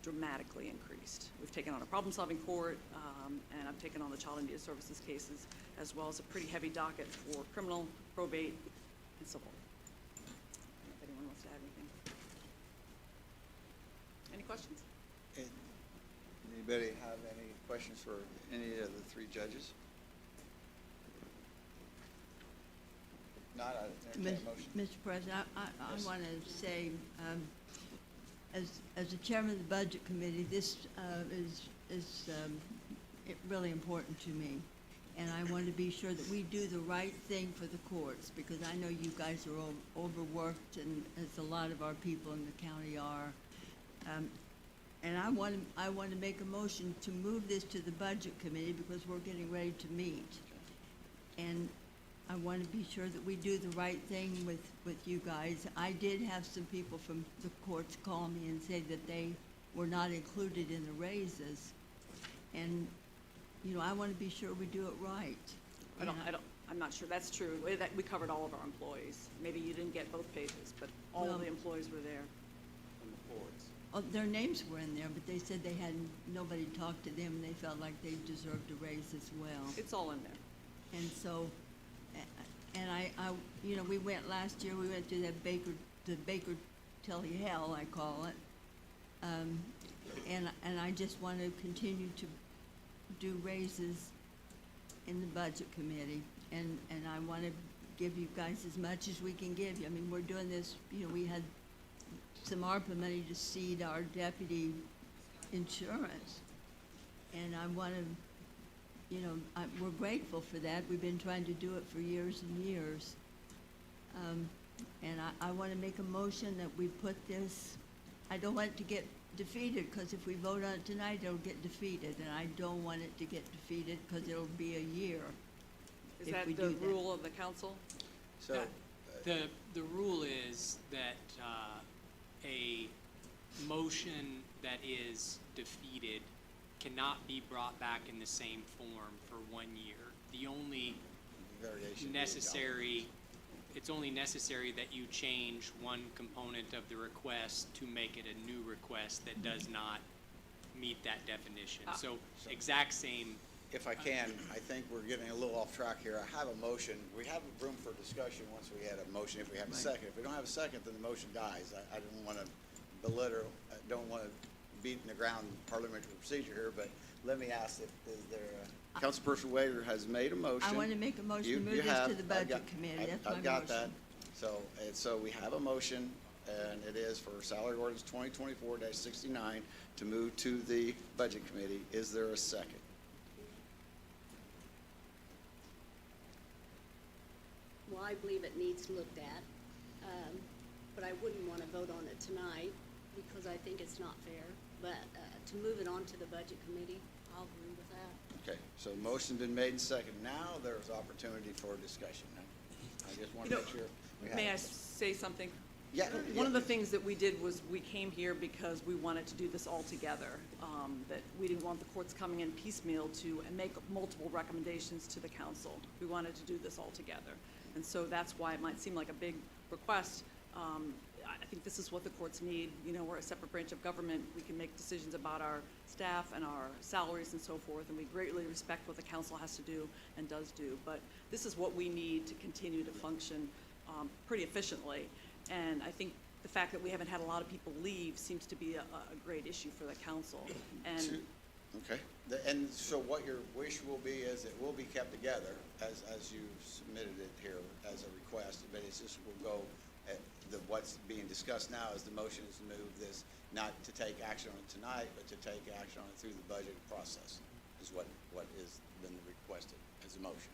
dramatically increased. We've taken on a problem-solving court, and I've taken on the child and need services cases, as well as a pretty heavy docket for criminal, probate, and civil. If anyone wants to add anything. Any questions? Anybody have any questions for any of the 3 judges? Not, I entertain a motion. Mr. President, I want to say, as the chairman of the Budget Committee, this is really important to me. And I want to be sure that we do the right thing for the courts, because I know you guys are overworked, and as a lot of our people in the county are. And I want to make a motion to move this to the Budget Committee, because we're getting ready to meet. And I want to be sure that we do the right thing with you guys. I did have some people from the courts call me and say that they were not included in the raises. And, you know, I want to be sure we do it right. I'm not sure that's true. We covered all of our employees. Maybe you didn't get both pages, but all of the employees were there from the courts. Oh, their names were in there, but they said they hadn't, nobody talked to them, and they felt like they deserved a raise as well. It's all in there. And so, and I you know, we went last year, we went to the Baker Tilly Hell, I call it. And I just want to continue to do raises in the Budget Committee. And I want to give you guys as much as we can give you. I mean, we're doing this, you know, we had some ARPA money to seed our deputy insurance. And I want to, you know, we're grateful for that. We've been trying to do it for years and years. And I want to make a motion that we put this, I don't want it to get defeated, because if we vote on it tonight, it'll get defeated. And I don't want it to get defeated, because it'll be a year Is if that we the do that. rule of the council? So, The rule is that a motion that is defeated cannot be brought back in the same form for 1 year. The only variation. necessary, it's only necessary that you change one component of the request to make it a new request that does not meet that definition. So exact same. If I can, I think we're getting a little off track here. I have a motion. We have room for discussion once we had a motion, if we have a second. If we don't have a second, then the motion dies. I don't want to belittle, I don't want to beat in the ground parliamentary procedure here, but let me ask if, is there, Councilperson Wader has made a motion. I want to make a motion to You move this have. to the Budget Committee. That's my motion. I've got that. So we have a motion, and it is for salary ordinance 2024-69 to move to the Budget Committee. Is there a second? Well, I believe it needs looked at, but I wouldn't want to vote on it tonight because I think it's not fair. But to move it on to the Budget Committee, I'll agree with that. Okay, so motion's been made and seconded. Now there's opportunity for discussion. I just want to make sure. we have May I it. say something? Yeah. One of the things that we did was we came here because we wanted to do this all together. That we didn't want the courts coming in piecemeal to and make multiple recommendations to the council. We wanted to do this all together. And so that's why it might seem like a big request. I think this is what the courts need. You know, we're a separate branch of government. We can make decisions about our staff and our salaries and so forth, and we greatly respect what the council has to do and does do. But this is what we need to continue to function pretty efficiently. And I think the fact that we haven't had a lot of people leave seems to be a great issue for the council. And Okay, and so what your wish will be is it will be kept together as you submitted it here as a request, but it's just will go, what's being discussed now is the motion is to move this, not to take action on it tonight, but to take action on it through the budget process, is what is been requested as a motion.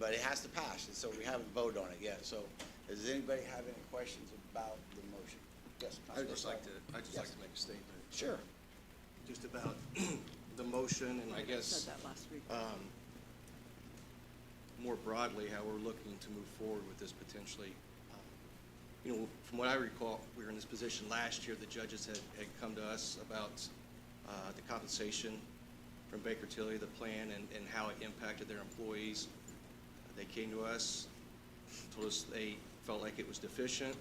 But it has to pass, and so we haven't voted on it yet, so does anybody have any questions about the motion? Yes. I'd just like to Yes. make a statement. Sure. Just about the motion and I guess said that last week. more broadly, how we're looking to move forward with this potentially. You know, from what I recall, we were in this position last year. The judges had come to us about the compensation from Baker Tilly, the plan, and how it impacted their employees. They came to us, told us they felt like it was deficient,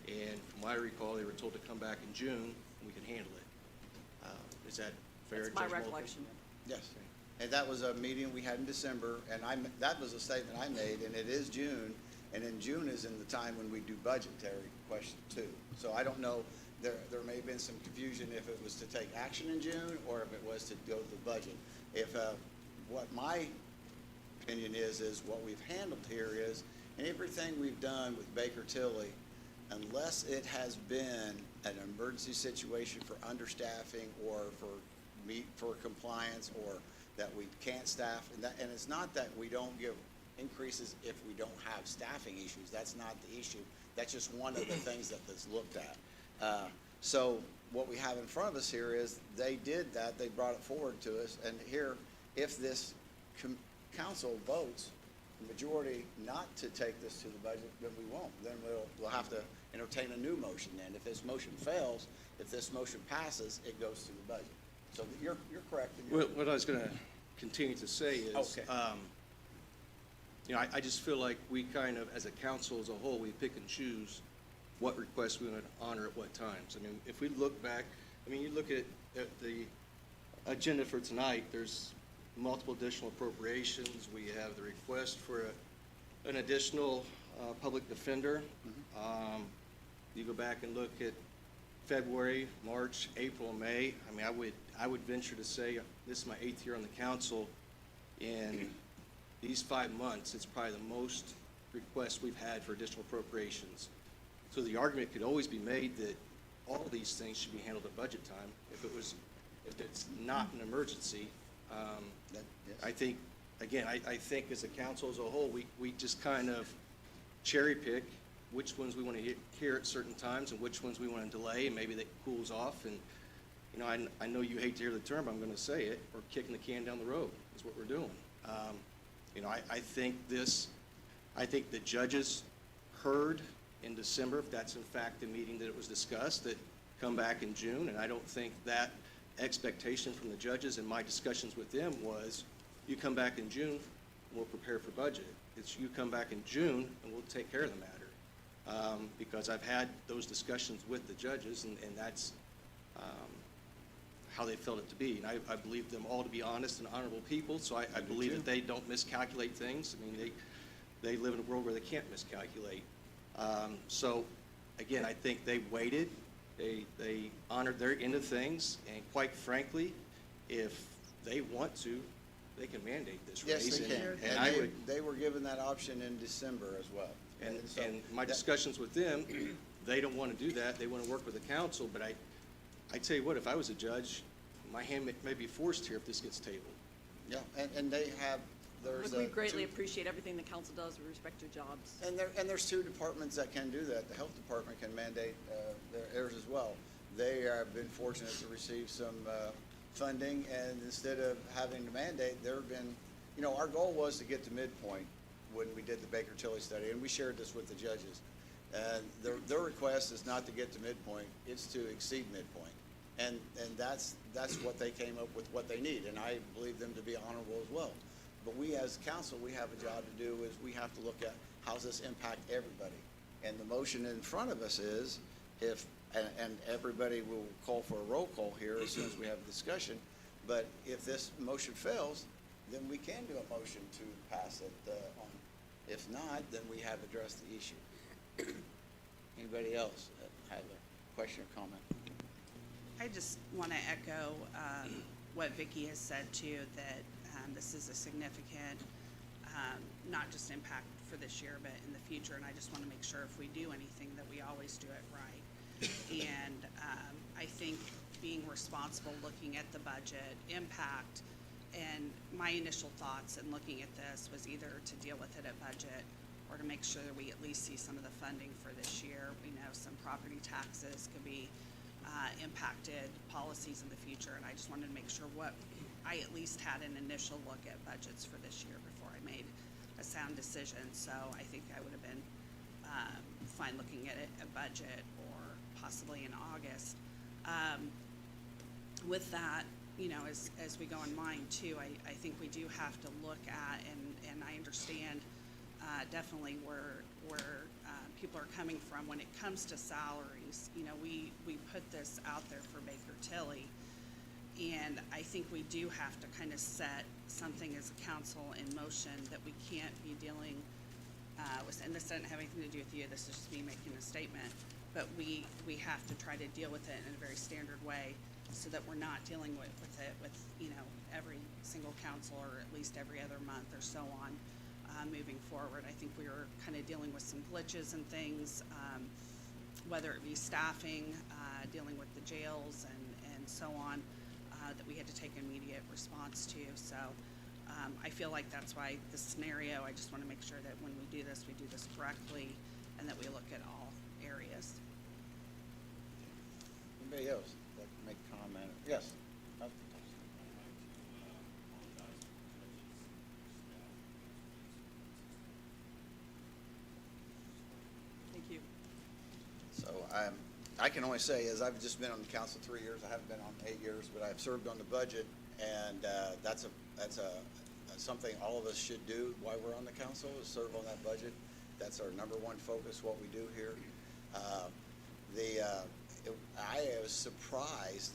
and from what I recall, they were told to come back in June and we could handle it. Is that fair? That's my Judge Mulliken? recollection. Yes, and that was a meeting we had in December, and that was a statement I made, and it is June, and in June is in the time when we do budgetary question too. So I don't know, there may have been some confusion if it was to take action in June, or if it was to go to the budget. If, what my opinion is what we've handled here is, and everything we've done with Baker Tilly, unless it has been an emergency situation for understaffing or for compliance or that we can't staff, and it's not that we don't give increases if we don't have staffing issues. That's not the issue. That's just one of the things that's looked at. So what we have in front of us here is they did that. They brought it forward to us, and here, if this council votes the majority not to take this to the budget, then we won't. Then we'll have to entertain a new motion then. If this motion fails, if this motion passes, it goes to the budget. So you're correct. in your- What I was going to continue to say is, Okay. you know, I just feel like we kind of, as a council as a whole, we pick and choose what requests we want to honor at what times. I mean, if we look back, I mean, you look at the agenda for tonight, there's multiple additional appropriations. We have the request for an additional public defender. You go back and look at February, March, April, May. I mean, I would venture to say, this is my 8th year on the council. In these 5 months, it's probably the most requests we've had for additional appropriations. So the argument could always be made that all these things should be handled at budget time. If it's not an emergency, I think, again, I think as a council as a whole, we just kind of cherry pick which ones we want to hear at certain times and which ones we want to delay, and maybe that cools off. And, you know, I know you hate to hear the term, but I'm going to say it. We're kicking the can down the road is what we're doing. You know, I think the judges heard in December, if that's in fact the meeting that it was discussed, that come back in June. And I don't think that expectation from the judges in my discussions with them was, you come back in June, and we'll prepare for budget. It's you come back in June, and we'll take care of the matter. Because I've had those discussions with the judges, and that's how they felt it to be. And I believe them all to be honest and honorable people, so I believe that they don't miscalculate things. I mean, they live in a world where they can't miscalculate. So, again, I think they waited. They honored their end of things, and quite frankly, if they want to, they can mandate this raise. Yes, they can. And they were given that option in December as well. And my discussions with them, they don't want to do that. They want to work with the council, but I tell you what, if I was a judge, my hand may be forced here if this gets tabled. Yeah, and they have, there's Look, we greatly appreciate everything the council does with respect to jobs. And there's 2 departments that can do that. The health department can mandate theirs as well. They have been fortunate to receive some funding, and instead of having to mandate, there have been, our goal was to get to midpoint when we did the Baker Tilly study, and we shared this with the judges. And their request is not to get to midpoint, it's to exceed midpoint. And that's what they came up with, what they need, and I believe them to be honorable as well. But we as council, we have a job to do, is we have to look at how's this impact everybody. And the motion in front of us is, and everybody will call for a roll call here as soon as we have a discussion, but if this motion fails, then we can do a motion to pass it on. If not, then we have addressed the issue. Anybody else have a question or comment? I just want to echo what Vicki has said too, that this is a significant, not just impact for this year, but in the future. And I just want to make sure if we do anything that we always do it right. And I think being responsible, looking at the budget impact, and my initial thoughts in looking at this was either to deal with it at budget or to make sure that we at least see some of the funding for this year. We know some property taxes could be impacted policies in the future, and I just wanted to make sure I at least had an initial look at budgets for this year before I made a sound decision. So I think I would have been fine looking at it a budget or possibly in August. With that, as we go in mind too, I think we do have to look at, and I understand definitely where people are coming from when it comes to salaries. We put this out there for Baker Tilly, and I think we do have to kind of set something as a council in motion that we can't be dealing with, and this doesn't have anything to do with you, this is just me making a statement, but we have to try to deal with it in a very standard way so that we're not dealing with it with, every single council or at least every other month or so on moving forward. I think we were kind of dealing with some glitches and things, whether it be staffing, dealing with the jails and so on, that we had to take immediate response to. So I feel like that's why this scenario, I just want to make sure that when we do this correctly and that we look at all areas. Anybody else like to make a comment? Yes. Thank you. So I can only say, as I've just been on the council 3 years, I haven't been on 8 years, but I've served on the budget, and that's something all of us should do while we're on the council, is serve on that budget. That's our number one focus, what we do here. I was surprised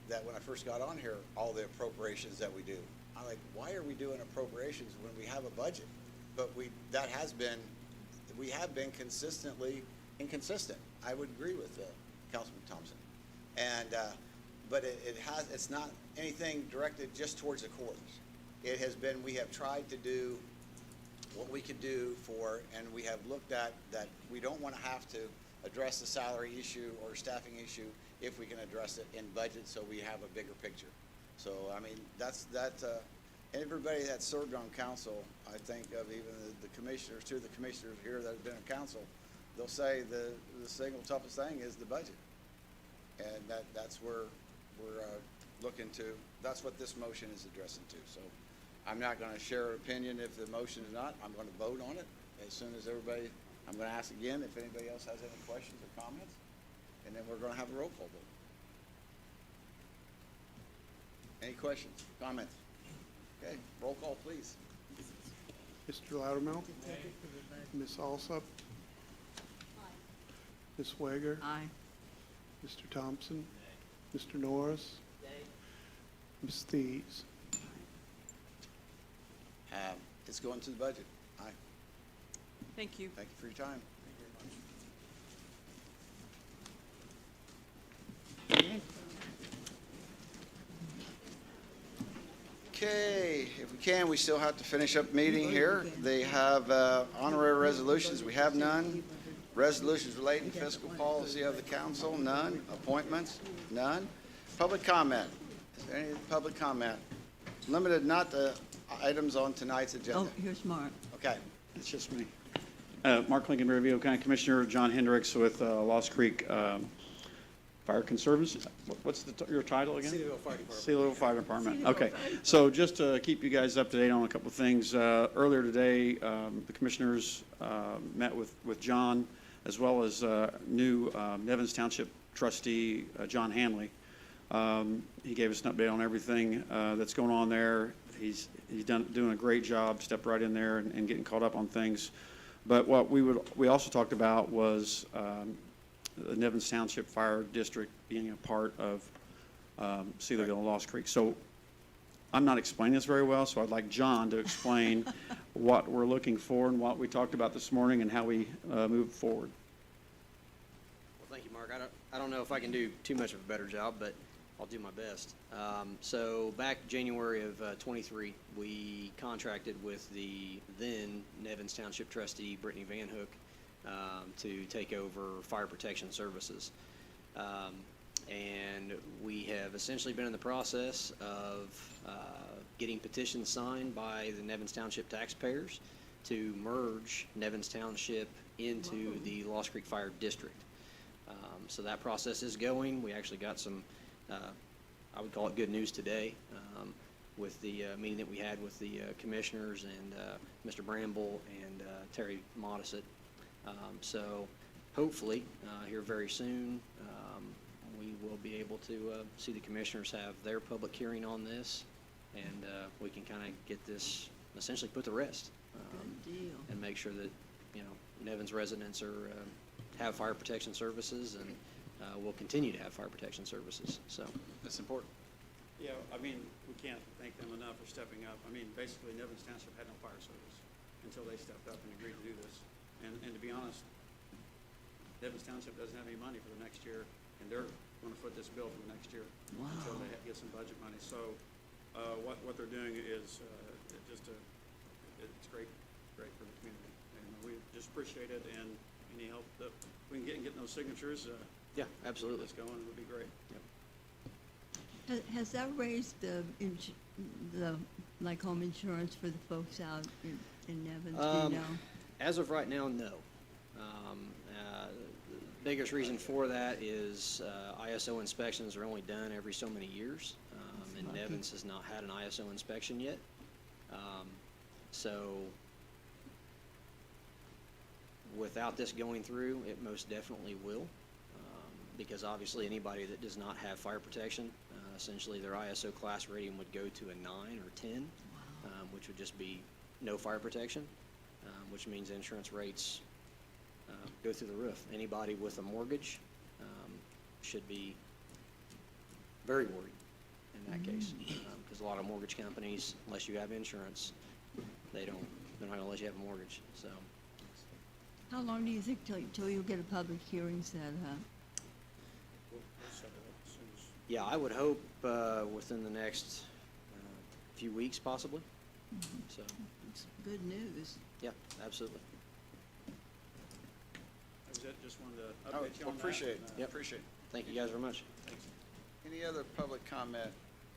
that when I first got on here, all the appropriations that we do. I'm like, why are we doing appropriations when we have a budget? But we have been consistently inconsistent. I would agree with Councilman Thompson. And but it's not anything directed just towards the courts. It has been, we have tried to do what we could do and we have looked at that we don't want to have to address the salary issue or staffing issue if we can address it in budget so we have a bigger picture. So, I mean, everybody that served on council, I think of even the commissioners, two of the commissioners here that have been on council, they'll say the single toughest thing is the budget. And that's where we're looking to, that's what this motion is addressing to. So I'm not going to share an opinion if the motion is not. I'm going to vote on it as soon as everybody, I'm going to ask again if anybody else has any questions or comments, and then we're going to have a roll call vote. Any questions, comments? Okay, roll call, please. Mr. Loudermilk? Ms. Alsop? Ms. Wager? Aye. Mr. Thompson? Mr. Norris? Ms. Thies? It's going to the budget. Aye. Thank you. Thank you for your time. Okay, if we can, we still have to finish up the meeting here. They have honorary resolutions. We have none. Resolutions relating to fiscal policy of the council, none. Appointments, none. Public comment. Is there any public comment? Limited not to items on tonight's agenda. Oh, here's Mark. Okay. It's just me. Mark Lincoln, Riverview County Commissioner, John Hendricks with Lost Creek Fire Conservancy, what's your title again? Cedarville Fire Department. Cedarville Fire Department, Cedarville okay. Fire So just to keep you guys up to date on a couple of things, earlier today, the commissioners met with John, as well as new Nevins Township trustee, John Hanley. He gave us an update on everything that's going on there. He's doing a great job, stepped right in there and getting caught up on things. But what we also talked about was the Nevins Township Fire District being a part of Cedarville and Lost Creek. So I'm not explaining this very well, so I'd like John to explain what we're looking for and what we talked about this morning and how we move forward. Well, thank you, Mark. I don't know if I can do too much of a better job, but I'll do my best. So back January of '23, we contracted with the then Nevins Township trustee, Brittany Van Hook, to take over fire protection services. And we have essentially been in the process of getting petitions signed by the Nevins Township taxpayers to merge Nevins Township into the Lost Creek Fire District. So that process is going. We actually got some, I would call it good news today, with the meeting that we had with the commissioners and Mr. Bramble and Terry Modisett. So hopefully, here very soon, we will be able to see the commissioners have their public hearing on this, and we can kind of get this essentially put to rest. Good deal. And make sure that, Nevins residents have fire protection services and will continue to have fire protection services. So That's important. Yeah, I mean, we can't thank them enough for stepping up. I mean, basically, Nevins Township had no fire service until they stepped up and agreed to do this. And to be honest, Nevins Township doesn't have any money for the next year, and they're going to foot this bill for the next year until they get some budget money. So what they're doing is it's great for the community. And we just appreciate it, and any help that we can get in getting those signatures. yeah, absolutely. It's going, it would be great. Yep. Has that raised the like home insurance for the folks out in Nevins, do you know? As of right now, no. The biggest reason for that is ISO inspections are only done every so many years, and Lucky. Nevins has not had an ISO inspection yet. So without this going through, it most definitely will, because obviously anybody that does not have fire protection, essentially their ISO class rating would go to a 9 or 10, which would just be no fire protection, which means insurance rates go through the roof. Anybody with a mortgage should be very worried in that case, because a lot of mortgage companies, unless you have insurance, they're not going to let you have a mortgage. So How long do you think till you'll get a public hearing set up? We'll set it up as soon as. yeah, I would hope within the next few weeks possibly. So It's good news. yeah, absolutely. That was it, just wanted to Oh, update you on that. appreciate it. Yep. Appreciate it. Thank you guys very much. Any other public comment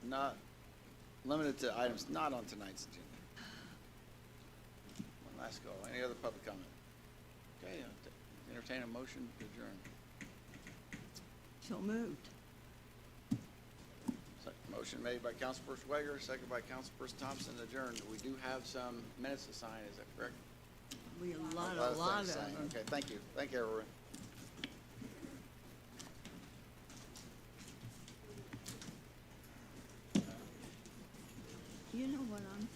not limited to items not on tonight's agenda? One last call. Any other public comment? Okay, entertain a motion to adjourn. So moved. Motion made by Councilperson Wager, second by Councilperson Thompson, adjourned. We do have some minutes to sign, is that correct? We a lot things of to sign. them. Okay, thank you. Thank you, everyone. You know what I'm